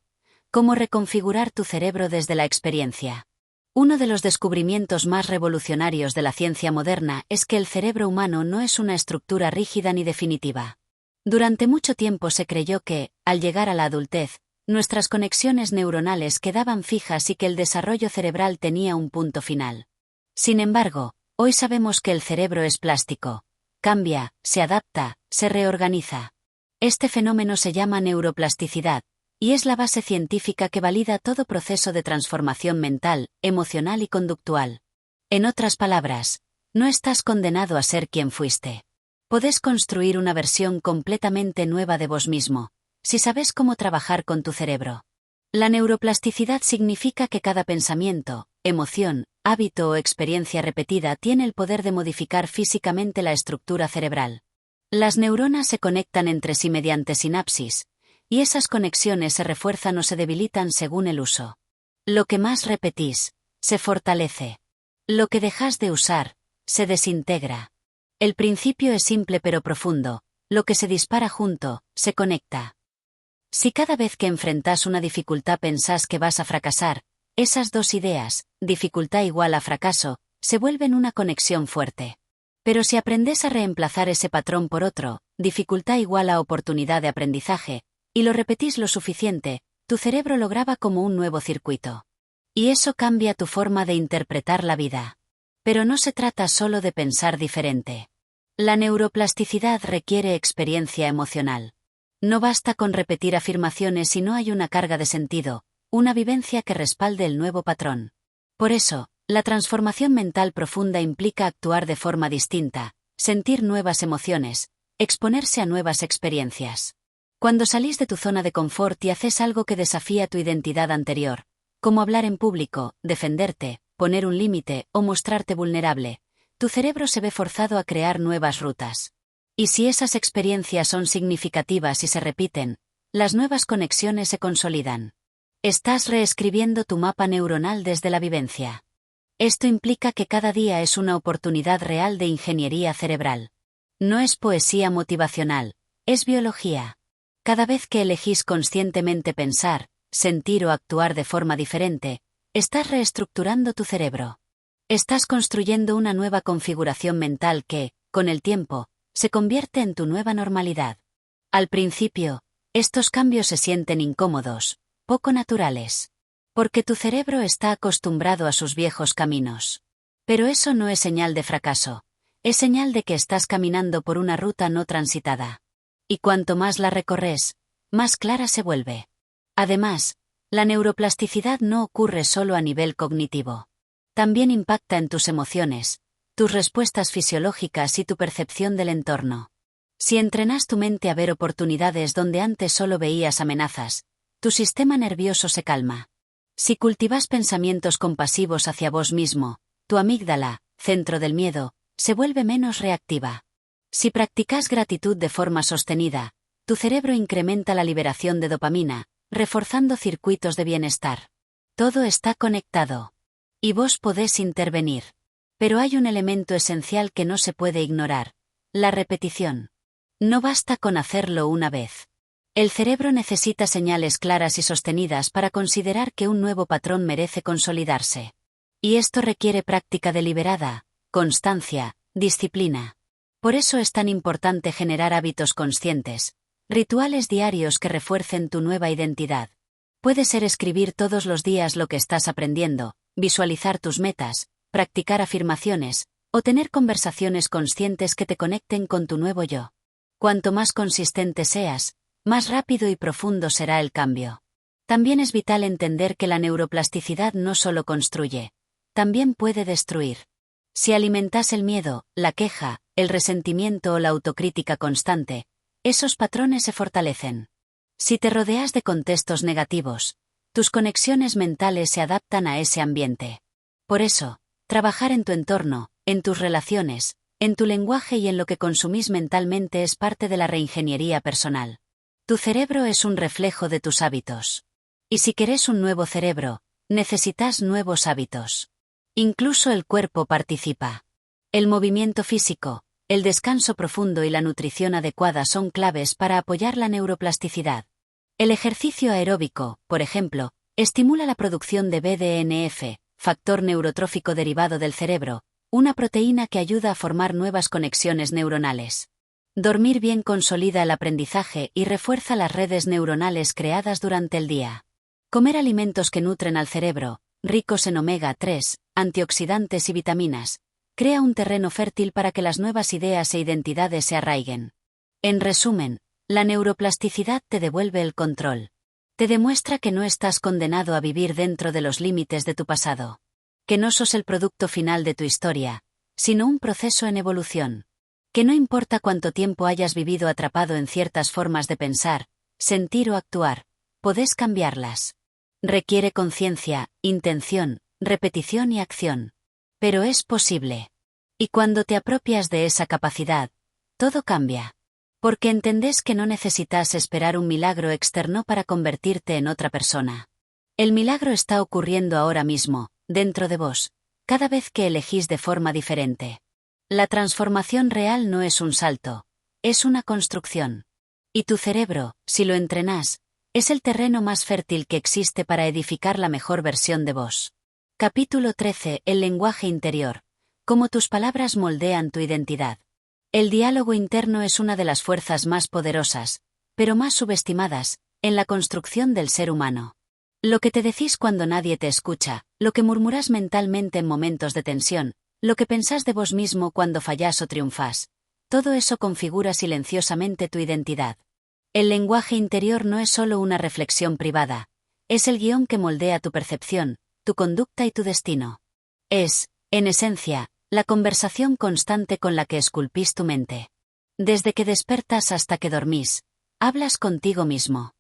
Speaker 1: Cómo reconfigurar tu cerebro desde la experiencia. Uno de los descubrimientos más revolucionarios de la ciencia moderna es que el cerebro humano no es una estructura rígida ni definitiva. Durante mucho tiempo se creyó que, al llegar a la adultez, nuestras conexiones neuronales quedaban fijas y que el desarrollo cerebral tenía un punto final. Sin embargo, hoy sabemos que el cerebro es plástico. Cambia, se adapta, se reorganiza. Este fenómeno se llama neuroplasticidad, y es la base científica que valida todo proceso de transformación mental, emocional y conductual. En otras palabras, no estás condenado a ser quien fuiste. Podés construir una versión completamente nueva de vos mismo, si sabes cómo trabajar con tu cerebro. La neuroplasticidad significa que cada pensamiento, emoción, hábito o experiencia repetida tiene el poder de modificar físicamente la estructura cerebral. Las neuronas se conectan entre sí mediante sinapsis, y esas conexiones se refuerzan o se debilitan según el uso. Lo que más repetís, se fortalece. Lo que dejás de usar, se desintegra. El principio es simple pero profundo, lo que se dispara junto, se conecta. Si cada vez que enfrentás una dificultad pensás que vas a fracasar, esas dos ideas, dificultad igual a fracaso, se vuelven una conexión fuerte. Pero si aprendes a reemplazar ese patrón por otro, dificultad igual a oportunidad de aprendizaje, y lo repetís lo suficiente, tu cerebro lo graba como un nuevo circuito. Y eso cambia tu forma de interpretar la vida. Pero no se trata solo de pensar diferente. La neuroplasticidad requiere experiencia emocional. No basta con repetir afirmaciones si no hay una carga de sentido, una vivencia que respalde el nuevo patrón. Por eso, la transformación mental profunda implica actuar de forma distinta, sentir nuevas emociones, exponerse a nuevas experiencias. Cuando salís de tu zona de confort y haces algo que desafía tu identidad anterior, como hablar en público, defenderte, poner un límite o mostrarte vulnerable, tu cerebro se ve forzado a crear nuevas rutas. Y si esas experiencias son significativas y se repiten, las nuevas conexiones se consolidan. Estás reescribiendo tu mapa neuronal desde la vivencia. Esto implica que cada día es una oportunidad real de ingeniería cerebral. No es poesía motivacional, es biología. Cada vez que elegís conscientemente pensar, sentir o actuar de forma diferente, estás reestructurando tu cerebro. Estás construyendo una nueva configuración mental que, con el tiempo, se convierte en tu nueva normalidad. Al principio, estos cambios se sienten incómodos, poco naturales. Porque tu cerebro está acostumbrado a sus viejos caminos. Pero eso no es señal de fracaso, es señal de que estás caminando por una ruta no transitada. Y cuanto más la recorres, más clara se vuelve. Además, la neuroplasticidad no ocurre solo a nivel cognitivo. También impacta en tus emociones, tus respuestas fisiológicas y tu percepción del entorno. Si entrenas tu mente a ver oportunidades donde antes solo veías amenazas, tu sistema nervioso se calma. Si cultivas pensamientos compasivos hacia vos mismo, tu amígdala, centro del miedo, se vuelve menos reactiva. Si practicas gratitud de forma sostenida, tu cerebro incrementa la liberación de dopamina, reforzando circuitos de bienestar. Todo está conectado. Y vos podés intervenir. Pero hay un elemento esencial que no se puede ignorar: la repetición. No basta con hacerlo una vez. El cerebro necesita señales claras y sostenidas para considerar que un nuevo patrón merece consolidarse. Y esto requiere práctica deliberada, constancia, disciplina. Por eso es tan importante generar hábitos conscientes, rituales diarios que refuercen tu nueva identidad. Puede ser escribir todos los días lo que estás aprendiendo, visualizar tus metas, practicar afirmaciones, o tener conversaciones conscientes que te conecten con tu nuevo yo. Cuanto más consistente seas, más rápido y profundo será el cambio. También es vital entender que la neuroplasticidad no solo construye, también puede destruir. Si alimentas el miedo, la queja, el resentimiento o la autocrítica constante, esos patrones se fortalecen. Si te rodeas de contextos negativos, tus conexiones mentales se adaptan a ese ambiente. Por eso, trabajar en tu entorno, en tus relaciones, en tu lenguaje y en lo que consumís mentalmente es parte de la reingeniería personal. Tu cerebro es un reflejo de tus hábitos. Y si querés un nuevo cerebro, necesitas nuevos hábitos. Incluso el cuerpo participa. El movimiento físico, el descanso profundo y la nutrición adecuada son claves para apoyar la neuroplasticidad. El ejercicio aeróbico, por ejemplo, estimula la producción de BDNF, factor neurotrófico derivado del cerebro, una proteína que ayuda a formar nuevas conexiones neuronales. Dormir bien consolida el aprendizaje y refuerza las redes neuronales creadas durante el día. Comer alimentos que nutren al cerebro, ricos en omega 3, antioxidantes y vitaminas, crea un terreno fértil para que las nuevas ideas e identidades se arraiguen. En resumen, la neuroplasticidad te devuelve el control. Te demuestra que no estás condenado a vivir dentro de los límites de tu pasado. Que no sos el producto final de tu historia, sino un proceso en evolución. Que no importa cuánto tiempo hayas vivido atrapado en ciertas formas de pensar, sentir o actuar, podés cambiarlas. Requiere conciencia, intención, repetición y acción. Pero es posible. Y cuando te apropias de esa capacidad, todo cambia. Porque entendés que no necesitas esperar un milagro externo para convertirte en otra persona. El milagro está ocurriendo ahora mismo, dentro de vos, cada vez que elegís de forma diferente. La transformación real no es un salto, es una construcción. Y tu cerebro, si lo entrenás, es el terreno más fértil que existe para edificar la mejor versión de vos. Capítulo 13. El lenguaje interior. Cómo tus palabras moldean tu identidad. El diálogo interno es una de las fuerzas más poderosas, pero más subestimadas, en la construcción del ser humano. Lo que te decís cuando nadie te escucha, lo que murmurás mentalmente en momentos de tensión, lo que pensás de vos mismo cuando fallás o triunfás. Todo eso configura silenciosamente tu identidad. El lenguaje interior no es solo una reflexión privada, es el guión que moldea tu percepción, tu conducta y tu destino. Es, en esencia, la conversación constante con la que esculpís tu mente. Desde que despertas hasta que dormís, hablas contigo mismo.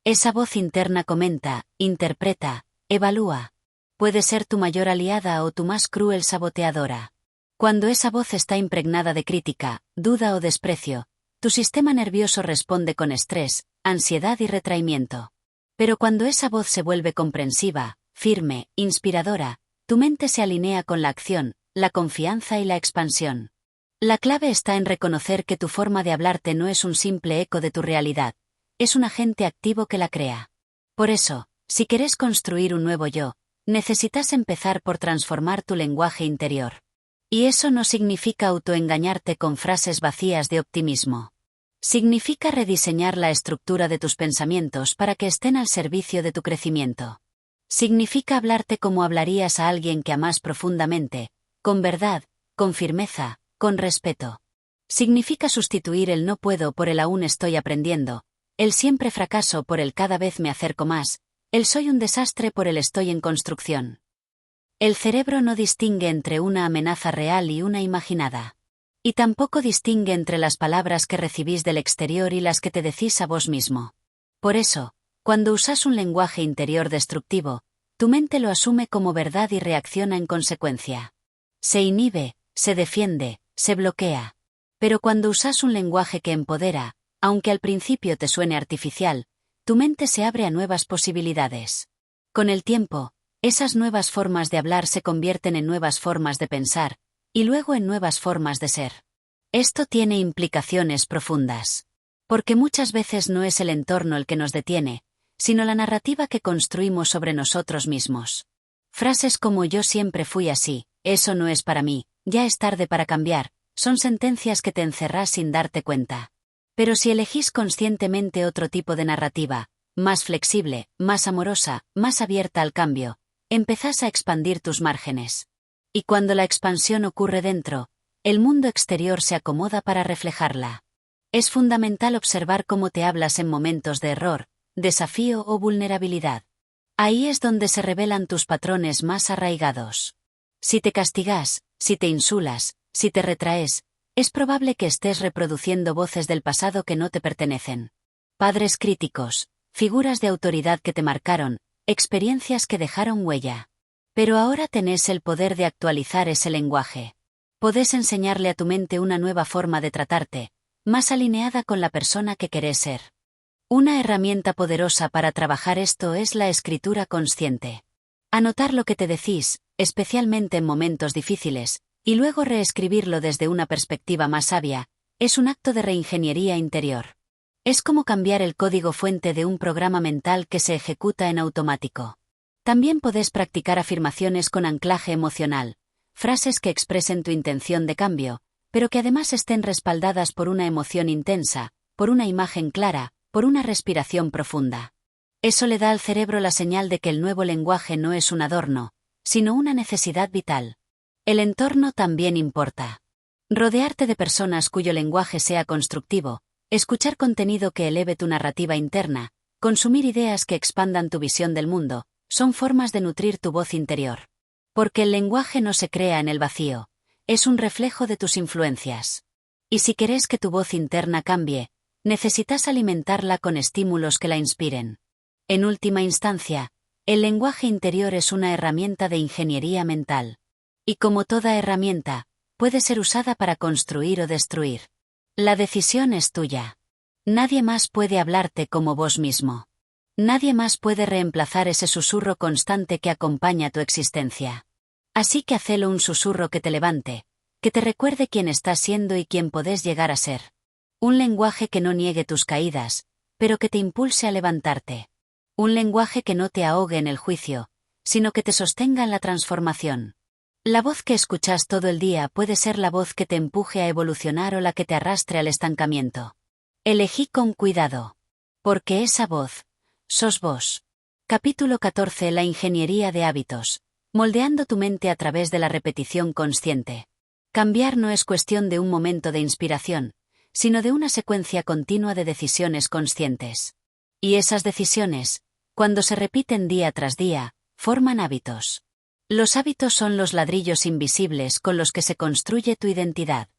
Speaker 1: Esa voz interna comenta, interpreta, evalúa. Puede ser tu mayor aliada o tu más cruel saboteadora. Cuando esa voz está impregnada de crítica, duda o desprecio, tu sistema nervioso responde con estrés, ansiedad y retraimiento. Pero cuando esa voz se vuelve comprensiva, firme, inspiradora, tu mente se alinea con la acción, la confianza y la expansión. La clave está en reconocer que tu forma de hablarte no es un simple eco de tu realidad, es un agente activo que la crea. Por eso, si querés construir un nuevo yo, necesitas empezar por transformar tu lenguaje interior. Y eso no significa autoengañarte con frases vacías de optimismo. Significa rediseñar la estructura de tus pensamientos para que estén al servicio de tu crecimiento. Significa hablarte como hablarías a alguien que amás profundamente, con verdad, con firmeza, con respeto. Significa sustituir el no puedo por el aún estoy aprendiendo, el siempre fracaso por el cada vez me acerco más, el soy un desastre por el estoy en construcción. El cerebro no distingue entre una amenaza real y una imaginada. Y tampoco distingue entre las palabras que recibís del exterior y las que te decís a vos mismo. Por eso, cuando usas un lenguaje interior destructivo, tu mente lo asume como verdad y reacciona en consecuencia. Se inhibe, se defiende, se bloquea. Pero cuando usas un lenguaje que empodera, aunque al principio te suene artificial, tu mente se abre a nuevas posibilidades. Con el tiempo, esas nuevas formas de hablar se convierten en nuevas formas de pensar, y luego en nuevas formas de ser. Esto tiene implicaciones profundas. Porque muchas veces no es el entorno el que nos detiene, sino la narrativa que construimos sobre nosotros mismos. Frases como yo siempre fui así, eso no es para mí, ya es tarde para cambiar, son sentencias que te encerrás sin darte cuenta. Pero si elegís conscientemente otro tipo de narrativa, más flexible, más amorosa, más abierta al cambio, empezás a expandir tus márgenes. Y cuando la expansión ocurre dentro, el mundo exterior se acomoda para reflejarla. Es fundamental observar cómo te hablas en momentos de error, desafío o vulnerabilidad. Ahí es donde se revelan tus patrones más arraigados. Si te castigas, si te insulas, si te retraes, es probable que estés reproduciendo voces del pasado que no te pertenecen. Padres críticos, figuras de autoridad que te marcaron, experiencias que dejaron huella. Pero ahora tenés el poder de actualizar ese lenguaje. Podés enseñarle a tu mente una nueva forma de tratarte, más alineada con la persona que querés ser. Una herramienta poderosa para trabajar esto es la escritura consciente. Anotar lo que te decís, especialmente en momentos difíciles, y luego reescribirlo desde una perspectiva más sabia, es un acto de reingeniería interior. Es como cambiar el código fuente de un programa mental que se ejecuta en automático. También podés practicar afirmaciones con anclaje emocional, frases que expresen tu intención de cambio, pero que además estén respaldadas por una emoción intensa, por una imagen clara, por una respiración profunda. Eso le da al cerebro la señal de que el nuevo lenguaje no es un adorno, sino una necesidad vital. El entorno también importa. Rodearte de personas cuyo lenguaje sea constructivo, escuchar contenido que eleve tu narrativa interna, consumir ideas que expandan tu visión del mundo, son formas de nutrir tu voz interior. Porque el lenguaje no se crea en el vacío, es un reflejo de tus influencias. Y si querés que tu voz interna cambie, necesitas alimentarla con estímulos que la inspiren. En última instancia, el lenguaje interior es una herramienta de ingeniería mental. Y como toda herramienta, puede ser usada para construir o destruir. La decisión es tuya. Nadie más puede hablarte como vos mismo. Nadie más puede reemplazar ese susurro constante que acompaña tu existencia. Así que hacelo un susurro que te levante, que te recuerde quién estás siendo y quién podés llegar a ser. Un lenguaje que no niegue tus caídas, pero que te impulse a levantarte. Un lenguaje que no te ahogue en el juicio, sino que te sostenga en la transformación. La voz que escuchas todo el día puede ser la voz que te empuje a evolucionar o la que te arrastre al estancamiento. Elegí con cuidado. Porque esa voz, sos vos. Capítulo 14. La ingeniería de hábitos. moldeando tu mente a través de la repetición consciente. Cambiar no es cuestión de un momento de inspiración, sino de una secuencia continua de decisiones conscientes. Y esas decisiones, cuando se repiten día tras día, forman hábitos. Los hábitos son los ladrillos invisibles con los que se construye tu identidad.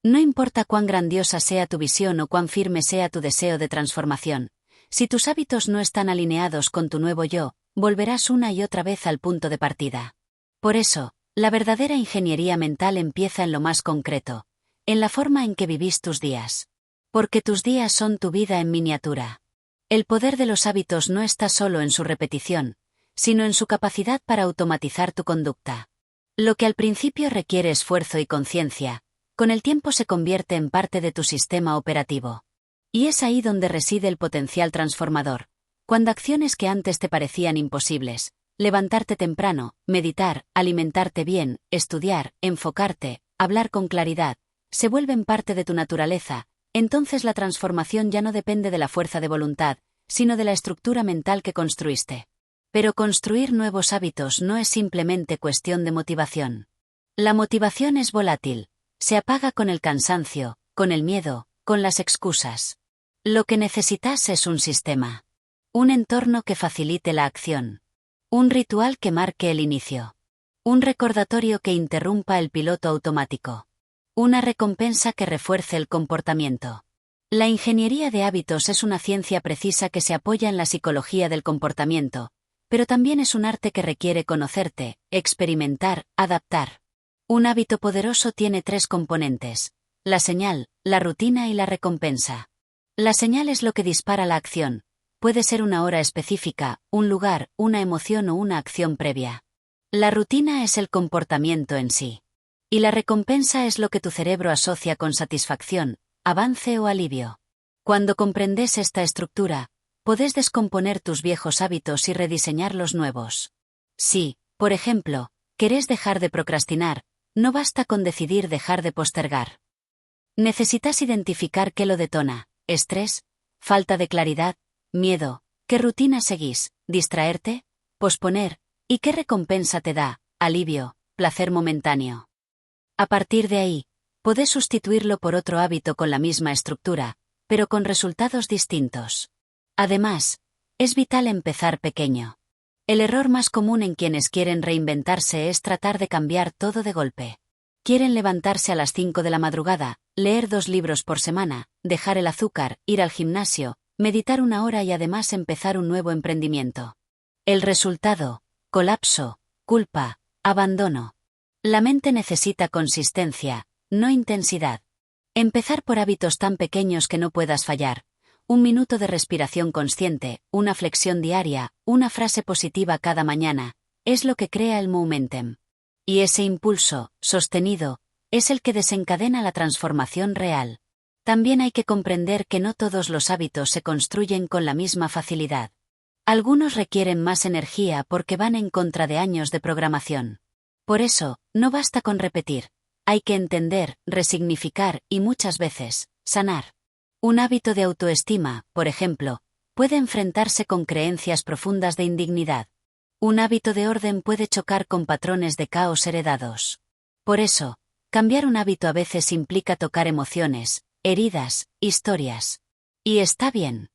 Speaker 1: No importa cuán grandiosa sea tu visión o cuán firme sea tu deseo de transformación, si tus hábitos no están alineados con tu nuevo yo, volverás una y otra vez al punto de partida. Por eso, la verdadera ingeniería mental empieza en lo más concreto, en la forma en que vivís tus días. Porque tus días son tu vida en miniatura. El poder de los hábitos no está solo en su repetición, sino en su capacidad para automatizar tu conducta. Lo que al principio requiere esfuerzo y conciencia, con el tiempo se convierte en parte de tu sistema operativo. Y es ahí donde reside el potencial transformador, cuando acciones que antes te parecían imposibles, levantarte temprano, meditar, alimentarte bien, estudiar, enfocarte, hablar con claridad, se vuelven parte de tu naturaleza, entonces la transformación ya no depende de la fuerza de voluntad, sino de la estructura mental que construiste. Pero construir nuevos hábitos no es simplemente cuestión de motivación. La motivación es volátil, se apaga con el cansancio, con el miedo, con las excusas. Lo que necesitas es un sistema. Un entorno que facilite la acción. Un ritual que marque el inicio. Un recordatorio que interrumpa el piloto automático. Una recompensa que refuerce el comportamiento. La ingeniería de hábitos es una ciencia precisa que se apoya en la psicología del comportamiento, pero también es un arte que requiere conocerte, experimentar, adaptar. Un hábito poderoso tiene 3 componentes: la señal, la rutina y la recompensa. La señal es lo que dispara la acción. Puede ser una hora específica, un lugar, una emoción o una acción previa. La rutina es el comportamiento en sí. Y la recompensa es lo que tu cerebro asocia con satisfacción, avance o alivio. Cuando comprendes esta estructura, podés descomponer tus viejos hábitos y rediseñar los nuevos. Si, por ejemplo, querés dejar de procrastinar, no basta con decidir dejar de postergar. Necesitas identificar qué lo detona: estrés, falta de claridad, miedo, qué rutina seguís, distraerte, posponer, y qué recompensa te da, alivio, placer momentáneo. A partir de ahí, podés sustituirlo por otro hábito con la misma estructura, pero con resultados distintos. Además, es vital empezar pequeño. El error más común en quienes quieren reinventarse es tratar de cambiar todo de golpe. Quieren levantarse a las 5 de la madrugada, leer 2 libros por semana, dejar el azúcar, ir al gimnasio, meditar 1 hora y además empezar un nuevo emprendimiento. El resultado: colapso, culpa, abandono. La mente necesita consistencia, no intensidad. Empezar por hábitos tan pequeños que no puedas fallar. 1 minuto de respiración consciente, una flexión diaria, una frase positiva cada mañana, es lo que crea el momentum. Y ese impulso, sostenido, es el que desencadena la transformación real. También hay que comprender que no todos los hábitos se construyen con la misma facilidad. Algunos requieren más energía porque van en contra de años de programación. Por eso, no basta con repetir. Hay que entender, resignificar y muchas veces, sanar. Un hábito de autoestima, por ejemplo, puede enfrentarse con creencias profundas de indignidad. Un hábito de orden puede chocar con patrones de caos heredados. Por eso, cambiar un hábito a veces implica tocar emociones, heridas, historias. Y está bien.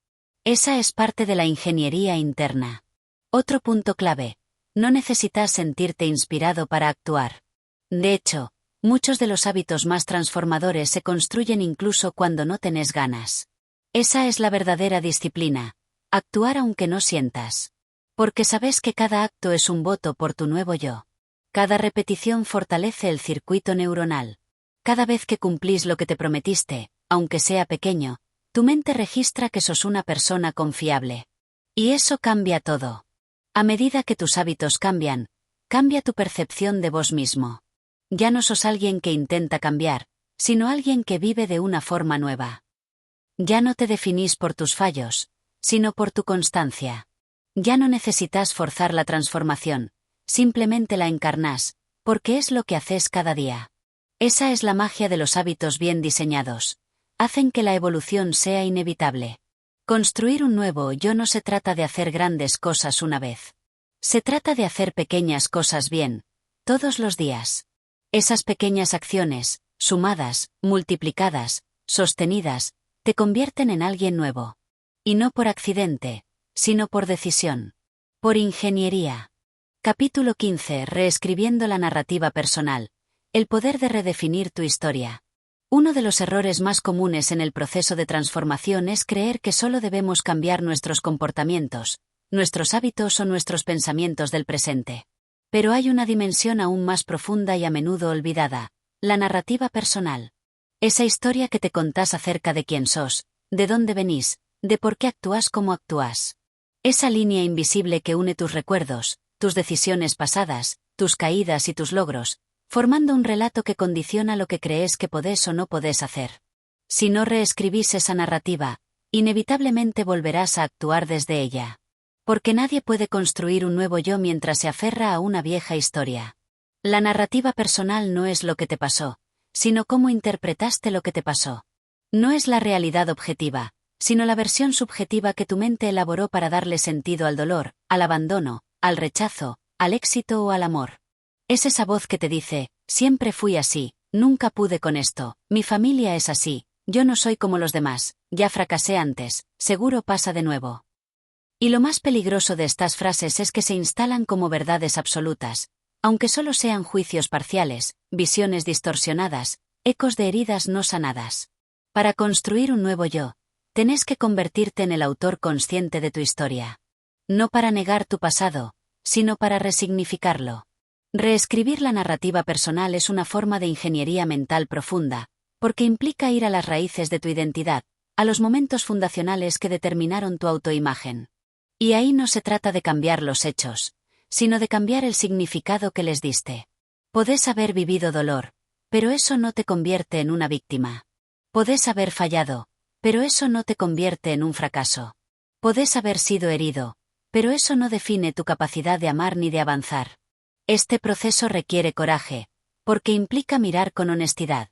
Speaker 1: Esa es parte de la ingeniería interna. Otro punto clave: no necesitas sentirte inspirado para actuar. De hecho, muchos de los hábitos más transformadores se construyen incluso cuando no tenés ganas. Esa es la verdadera disciplina: actuar aunque no sientas. Porque sabes que cada acto es un voto por tu nuevo yo. Cada repetición fortalece el circuito neuronal. Cada vez que cumplís lo que te prometiste, aunque sea pequeño, tu mente registra que sos una persona confiable. Y eso cambia todo. A medida que tus hábitos cambian, cambia tu percepción de vos mismo. Ya no sos alguien que intenta cambiar, sino alguien que vive de una forma nueva. Ya no te definís por tus fallos, sino por tu constancia. Ya no necesitas forzar la transformación, simplemente la encarnás, porque es lo que haces cada día. Esa es la magia de los hábitos bien diseñados. Hacen que la evolución sea inevitable. Construir un nuevo yo no se trata de hacer grandes cosas una vez. Se trata de hacer pequeñas cosas bien, todos los días. Esas pequeñas acciones, sumadas, multiplicadas, sostenidas, te convierten en alguien nuevo. Y no por accidente, sino por decisión. Por ingeniería. Capítulo 15. Reescribiendo la narrativa personal. El poder de redefinir tu historia. Uno de los errores más comunes en el proceso de transformación es creer que solo debemos cambiar nuestros comportamientos, nuestros hábitos o nuestros pensamientos del presente. Pero hay una dimensión aún más profunda y a menudo olvidada, la narrativa personal. Esa historia que te contás acerca de quién sos, de dónde venís, de por qué actúas como actúas. Esa línea invisible que une tus recuerdos, tus decisiones pasadas, tus caídas y tus logros, formando un relato que condiciona lo que crees que podés o no podés hacer. Si no reescribís esa narrativa, inevitablemente volverás a actuar desde ella. Porque nadie puede construir un nuevo yo mientras se aferra a una vieja historia. La narrativa personal no es lo que te pasó, sino cómo interpretaste lo que te pasó. No es la realidad objetiva, sino la versión subjetiva que tu mente elaboró para darle sentido al dolor, al abandono, al rechazo, al éxito o al amor. Es esa voz que te dice, siempre fui así, nunca pude con esto, mi familia es así, yo no soy como los demás, ya fracasé antes, seguro pasa de nuevo. Y lo más peligroso de estas frases es que se instalan como verdades absolutas, aunque solo sean juicios parciales, visiones distorsionadas, ecos de heridas no sanadas. Para construir un nuevo yo, tenés que convertirte en el autor consciente de tu historia. No para negar tu pasado, sino para resignificarlo. Reescribir la narrativa personal es una forma de ingeniería mental profunda, porque implica ir a las raíces de tu identidad, a los momentos fundacionales que determinaron tu autoimagen. Y ahí no se trata de cambiar los hechos, sino de cambiar el significado que les diste. Podés haber vivido dolor, pero eso no te convierte en una víctima. Podés haber fallado, pero eso no te convierte en un fracaso. Podés haber sido herido, pero eso no define tu capacidad de amar ni de avanzar. Este proceso requiere coraje, porque implica mirar con honestidad.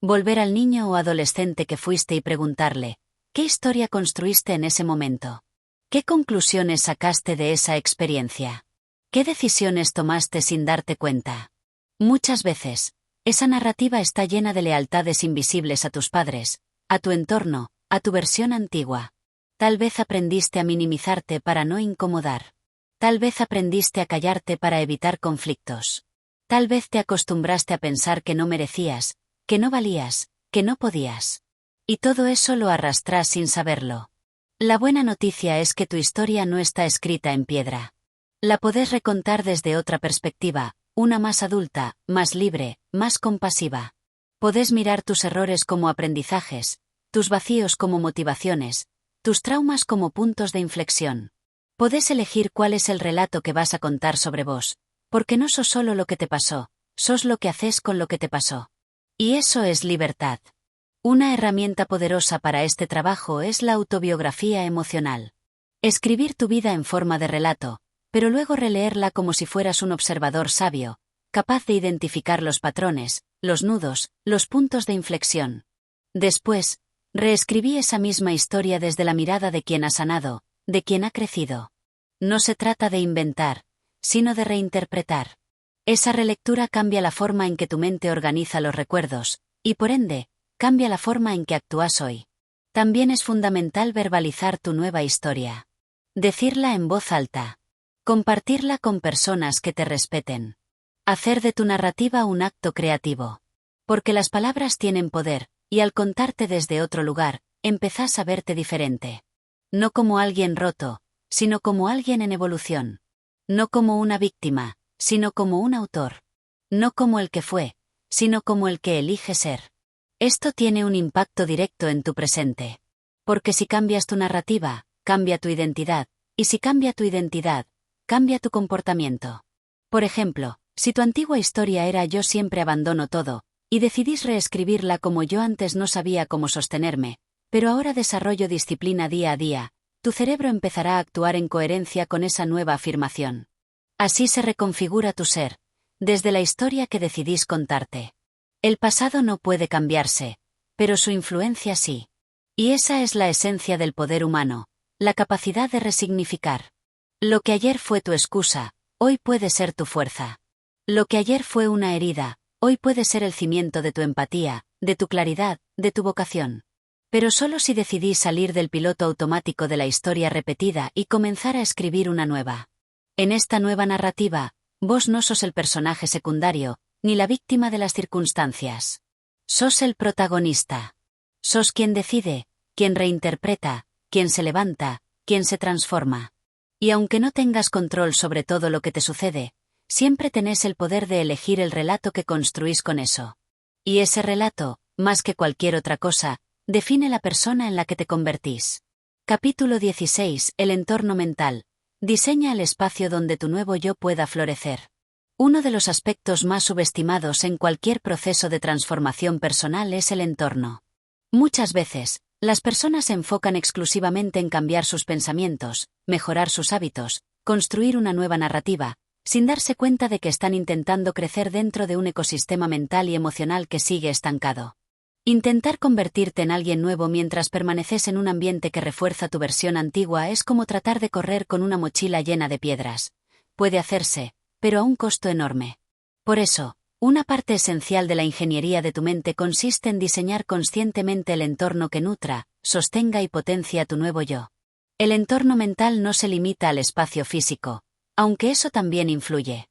Speaker 1: Volver al niño o adolescente que fuiste y preguntarle, ¿qué historia construiste en ese momento? ¿Qué conclusiones sacaste de esa experiencia? ¿Qué decisiones tomaste sin darte cuenta? Muchas veces, esa narrativa está llena de lealtades invisibles a tus padres, a tu entorno, a tu versión antigua. Tal vez aprendiste a minimizarte para no incomodar. Tal vez aprendiste a callarte para evitar conflictos. Tal vez te acostumbraste a pensar que no merecías, que no valías, que no podías. Y todo eso lo arrastras sin saberlo. La buena noticia es que tu historia no está escrita en piedra. La podés recontar desde otra perspectiva, una más adulta, más libre, más compasiva. Podés mirar tus errores como aprendizajes, tus vacíos como motivaciones, tus traumas como puntos de inflexión. Podés elegir cuál es el relato que vas a contar sobre vos, porque no sos solo lo que te pasó, sos lo que haces con lo que te pasó. Y eso es libertad. Una herramienta poderosa para este trabajo es la autobiografía emocional. Escribir tu vida en forma de relato, pero luego releerla como si fueras un observador sabio, capaz de identificar los patrones, los nudos, los puntos de inflexión. Después, reescribí esa misma historia desde la mirada de quien ha sanado, de quien ha crecido. No se trata de inventar, sino de reinterpretar. Esa relectura cambia la forma en que tu mente organiza los recuerdos, y por ende, cambia la forma en que actúas hoy. También es fundamental verbalizar tu nueva historia. Decirla en voz alta. Compartirla con personas que te respeten. Hacer de tu narrativa un acto creativo. Porque las palabras tienen poder, y al contarte desde otro lugar, empezás a verte diferente. No como alguien roto, sino como alguien en evolución. No como una víctima, sino como un autor. No como el que fue, sino como el que elige ser. Esto tiene un impacto directo en tu presente. Porque si cambias tu narrativa, cambia tu identidad, y si cambia tu identidad, cambia tu comportamiento. Por ejemplo, si tu antigua historia era yo siempre abandono todo, y decidís reescribirla como yo antes no sabía cómo sostenerme, pero ahora desarrollo disciplina día a día, tu cerebro empezará a actuar en coherencia con esa nueva afirmación. Así se reconfigura tu ser, desde la historia que decidís contarte. El pasado no puede cambiarse, pero su influencia sí. Y esa es la esencia del poder humano, la capacidad de resignificar. Lo que ayer fue tu excusa, hoy puede ser tu fuerza. Lo que ayer fue una herida, hoy puede ser el cimiento de tu empatía, de tu claridad, de tu vocación. Pero solo si decidís salir del piloto automático de la historia repetida y comenzar a escribir una nueva. En esta nueva narrativa, vos no sos el personaje secundario, ni la víctima de las circunstancias. Sos el protagonista. Sos quien decide, quien reinterpreta, quien se levanta, quien se transforma. Y aunque no tengas control sobre todo lo que te sucede, siempre tenés el poder de elegir el relato que construís con eso. Y ese relato, más que cualquier otra cosa, define la persona en la que te convertís. Capítulo 16. El entorno mental. Diseña el espacio donde tu nuevo yo pueda florecer. Uno de los aspectos más subestimados en cualquier proceso de transformación personal es el entorno. Muchas veces, las personas se enfocan exclusivamente en cambiar sus pensamientos, mejorar sus hábitos, construir una nueva narrativa, sin darse cuenta de que están intentando crecer dentro de un ecosistema mental y emocional que sigue estancado. Intentar convertirte en alguien nuevo mientras permaneces en un ambiente que refuerza tu versión antigua es como tratar de correr con una mochila llena de piedras. Puede hacerse, pero a un costo enorme. Por eso, una parte esencial de la ingeniería de tu mente consiste en diseñar conscientemente el entorno que nutra, sostenga y potencia tu nuevo yo. El entorno mental no se limita al espacio físico, aunque eso también influye.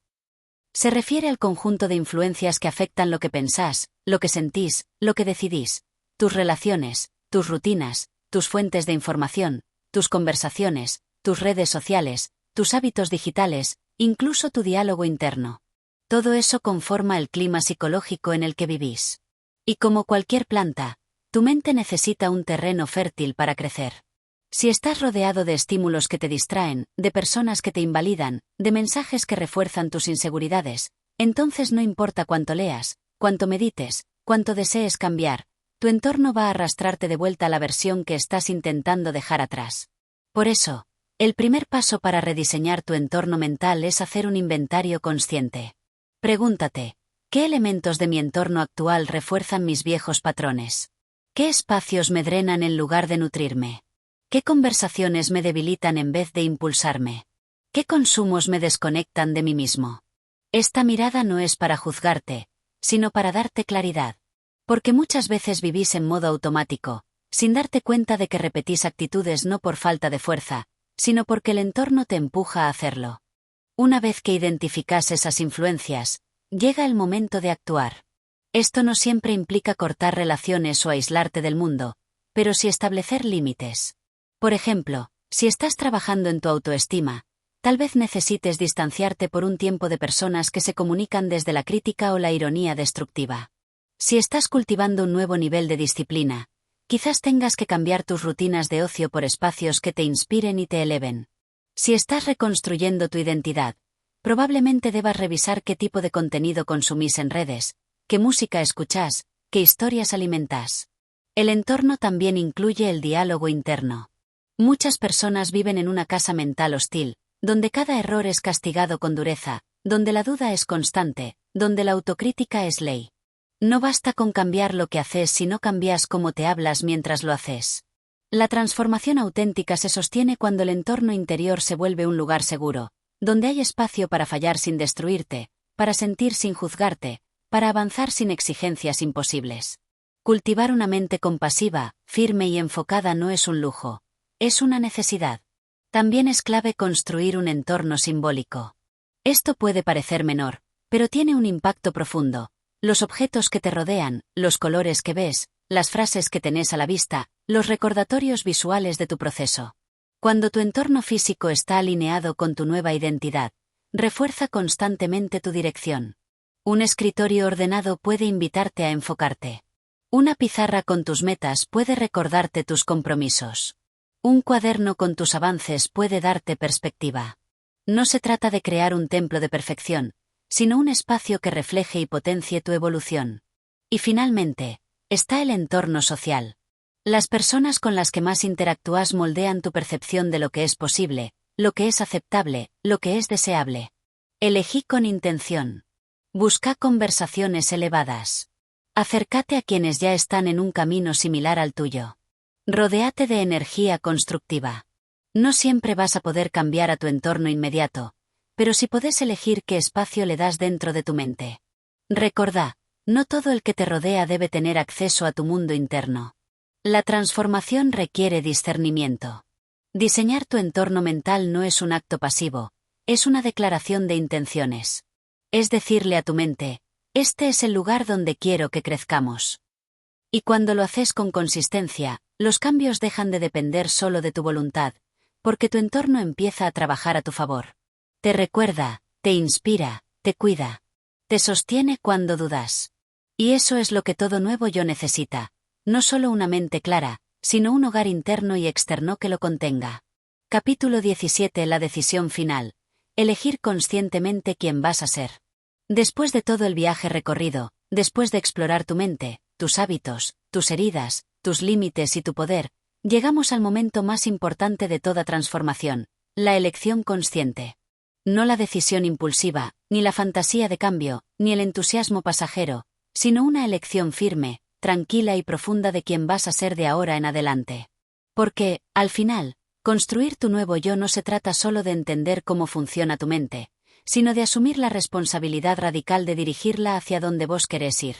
Speaker 1: Se refiere al conjunto de influencias que afectan lo que pensás, lo que sentís, lo que decidís, tus relaciones, tus rutinas, tus fuentes de información, tus conversaciones, tus redes sociales, tus hábitos digitales, incluso tu diálogo interno. Todo eso conforma el clima psicológico en el que vivís. Y como cualquier planta, tu mente necesita un terreno fértil para crecer. Si estás rodeado de estímulos que te distraen, de personas que te invalidan, de mensajes que refuerzan tus inseguridades, entonces no importa cuánto leas, cuánto medites, cuánto desees cambiar, tu entorno va a arrastrarte de vuelta a la versión que estás intentando dejar atrás. Por eso, el primer paso para rediseñar tu entorno mental es hacer un inventario consciente. Pregúntate, ¿qué elementos de mi entorno actual refuerzan mis viejos patrones? ¿Qué espacios me drenan en lugar de nutrirme? ¿Qué conversaciones me debilitan en vez de impulsarme? ¿Qué consumos me desconectan de mí mismo? Esta mirada no es para juzgarte, sino para darte claridad. Porque muchas veces vivís en modo automático, sin darte cuenta de que repetís actitudes no por falta de fuerza, sino porque el entorno te empuja a hacerlo. Una vez que identificas esas influencias, llega el momento de actuar. Esto no siempre implica cortar relaciones o aislarte del mundo, pero sí establecer límites. Por ejemplo, si estás trabajando en tu autoestima, tal vez necesites distanciarte por un tiempo de personas que se comunican desde la crítica o la ironía destructiva. Si estás cultivando un nuevo nivel de disciplina, quizás tengas que cambiar tus rutinas de ocio por espacios que te inspiren y te eleven. Si estás reconstruyendo tu identidad, probablemente debas revisar qué tipo de contenido consumís en redes, qué música escuchás, qué historias alimentás. El entorno también incluye el diálogo interno. Muchas personas viven en una casa mental hostil, donde cada error es castigado con dureza, donde la duda es constante, donde la autocrítica es ley. No basta con cambiar lo que haces si no cambias cómo te hablas mientras lo haces. La transformación auténtica se sostiene cuando el entorno interior se vuelve un lugar seguro, donde hay espacio para fallar sin destruirte, para sentir sin juzgarte, para avanzar sin exigencias imposibles. Cultivar una mente compasiva, firme y enfocada no es un lujo. Es una necesidad. También es clave construir un entorno simbólico. Esto puede parecer menor, pero tiene un impacto profundo. Los objetos que te rodean, los colores que ves, las frases que tenés a la vista, los recordatorios visuales de tu proceso. Cuando tu entorno físico está alineado con tu nueva identidad, refuerza constantemente tu dirección. Un escritorio ordenado puede invitarte a enfocarte. Una pizarra con tus metas puede recordarte tus compromisos. Un cuaderno con tus avances puede darte perspectiva. No se trata de crear un templo de perfección, sino un espacio que refleje y potencie tu evolución. Y finalmente, está el entorno social. Las personas con las que más interactúas moldean tu percepción de lo que es posible, lo que es aceptable, lo que es deseable. Elegí con intención. Busca conversaciones elevadas. Acércate a quienes ya están en un camino similar al tuyo. Rodéate de energía constructiva. No siempre vas a poder cambiar a tu entorno inmediato, pero sí podés elegir qué espacio le das dentro de tu mente. Recordá, no todo el que te rodea debe tener acceso a tu mundo interno. La transformación requiere discernimiento. Diseñar tu entorno mental no es un acto pasivo, es una declaración de intenciones. Es decirle a tu mente, este es el lugar donde quiero que crezcamos. Y cuando lo haces con consistencia, los cambios dejan de depender solo de tu voluntad, porque tu entorno empieza a trabajar a tu favor. Te recuerda, te inspira, te cuida. Te sostiene cuando dudas. Y eso es lo que todo nuevo yo necesita, no solo una mente clara, sino un hogar interno y externo que lo contenga. Capítulo 17. La decisión final. Elegir conscientemente quién vas a ser. Después de todo el viaje recorrido, después de explorar tu mente, tus hábitos, tus heridas, tus límites y tu poder, llegamos al momento más importante de toda transformación, la elección consciente. No la decisión impulsiva, ni la fantasía de cambio, ni el entusiasmo pasajero, sino una elección firme, tranquila y profunda de quién vas a ser de ahora en adelante. Porque, al final, construir tu nuevo yo no se trata solo de entender cómo funciona tu mente, sino de asumir la responsabilidad radical de dirigirla hacia donde vos querés ir.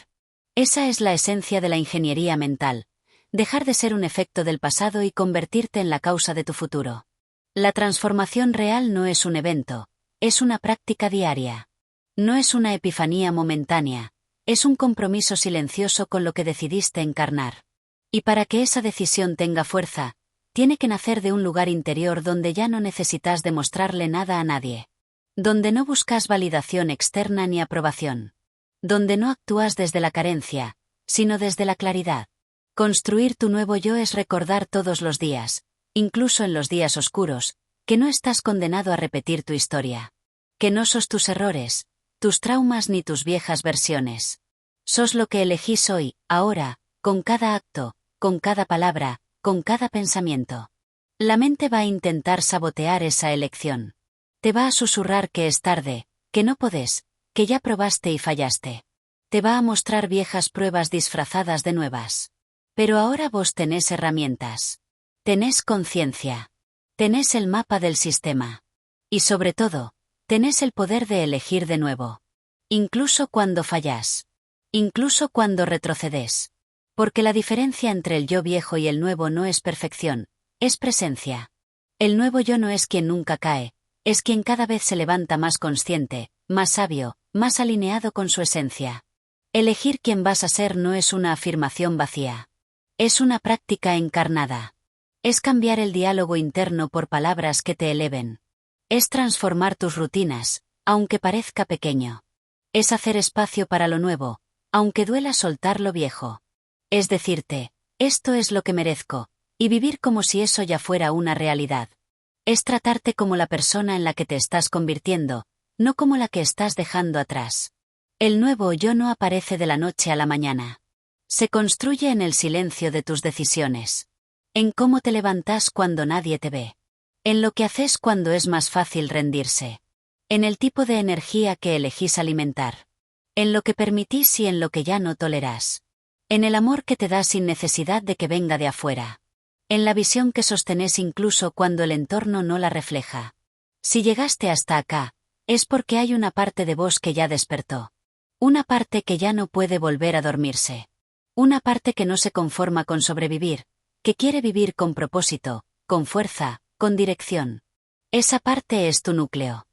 Speaker 1: Esa es la esencia de la ingeniería mental, dejar de ser un efecto del pasado y convertirte en la causa de tu futuro. La transformación real no es un evento, es una práctica diaria. No es una epifanía momentánea, es un compromiso silencioso con lo que decidiste encarnar. Y para que esa decisión tenga fuerza, tiene que nacer de un lugar interior donde ya no necesitas demostrarle nada a nadie. Donde no buscas validación externa ni aprobación. Donde no actúas desde la carencia, sino desde la claridad. Construir tu nuevo yo es recordar todos los días, incluso en los días oscuros, que no estás condenado a repetir tu historia. Que no sos tus errores, tus traumas ni tus viejas versiones. Sos lo que elegís hoy, ahora, con cada acto, con cada palabra, con cada pensamiento. La mente va a intentar sabotear esa elección. Te va a susurrar que es tarde, que no podés, que ya probaste y fallaste. Te va a mostrar viejas pruebas disfrazadas de nuevas. Pero ahora vos tenés herramientas. Tenés conciencia. Tenés el mapa del sistema. Y sobre todo, tenés el poder de elegir de nuevo. Incluso cuando fallás. Incluso cuando retrocedes. Porque la diferencia entre el yo viejo y el nuevo no es perfección, es presencia. El nuevo yo no es quien nunca cae, es quien cada vez se levanta más consciente, más sabio, más alineado con su esencia. Elegir quién vas a ser no es una afirmación vacía. Es una práctica encarnada. Es cambiar el diálogo interno por palabras que te eleven. Es transformar tus rutinas, aunque parezca pequeño. Es hacer espacio para lo nuevo, aunque duela soltar lo viejo. Es decirte, esto es lo que merezco, y vivir como si eso ya fuera una realidad. Es tratarte como la persona en la que te estás convirtiendo, no como la que estás dejando atrás. El nuevo yo no aparece de la noche a la mañana. Se construye en el silencio de tus decisiones. En cómo te levantás cuando nadie te ve. En lo que haces cuando es más fácil rendirse. En el tipo de energía que elegís alimentar. En lo que permitís y en lo que ya no tolerás. En el amor que te das sin necesidad de que venga de afuera. En la visión que sostenés incluso cuando el entorno no la refleja. Si llegaste hasta acá, es porque hay una parte de vos que ya despertó. Una parte que ya no puede volver a dormirse. Una parte que no se conforma con sobrevivir, que quiere vivir con propósito, con fuerza, con dirección. Esa parte es tu núcleo.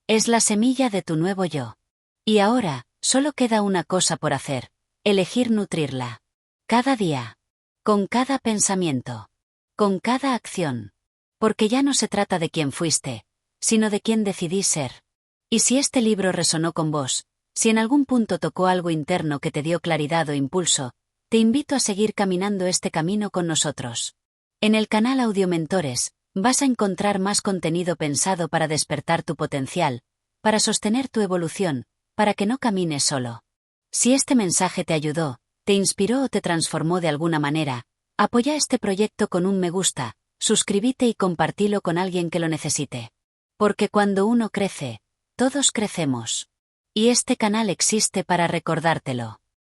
Speaker 1: Es la semilla de tu nuevo yo. Y ahora, solo queda una cosa por hacer, elegir nutrirla. Cada día. Con cada pensamiento. Con cada acción. Porque ya no se trata de quién fuiste, sino de quién decidís ser. Y si este libro resonó con vos, si en algún punto tocó algo interno que te dio claridad o impulso, te invito a seguir caminando este camino con nosotros. En el canal Audiomentores, vas a encontrar más contenido pensado para despertar tu potencial, para sostener tu evolución, para que no camines solo. Si este mensaje te ayudó, te inspiró o te transformó de alguna manera, apoya este proyecto con un me gusta, suscríbete y compartilo con alguien que lo necesite. Porque cuando uno crece, todos crecemos. Y este canal existe para recordártelo.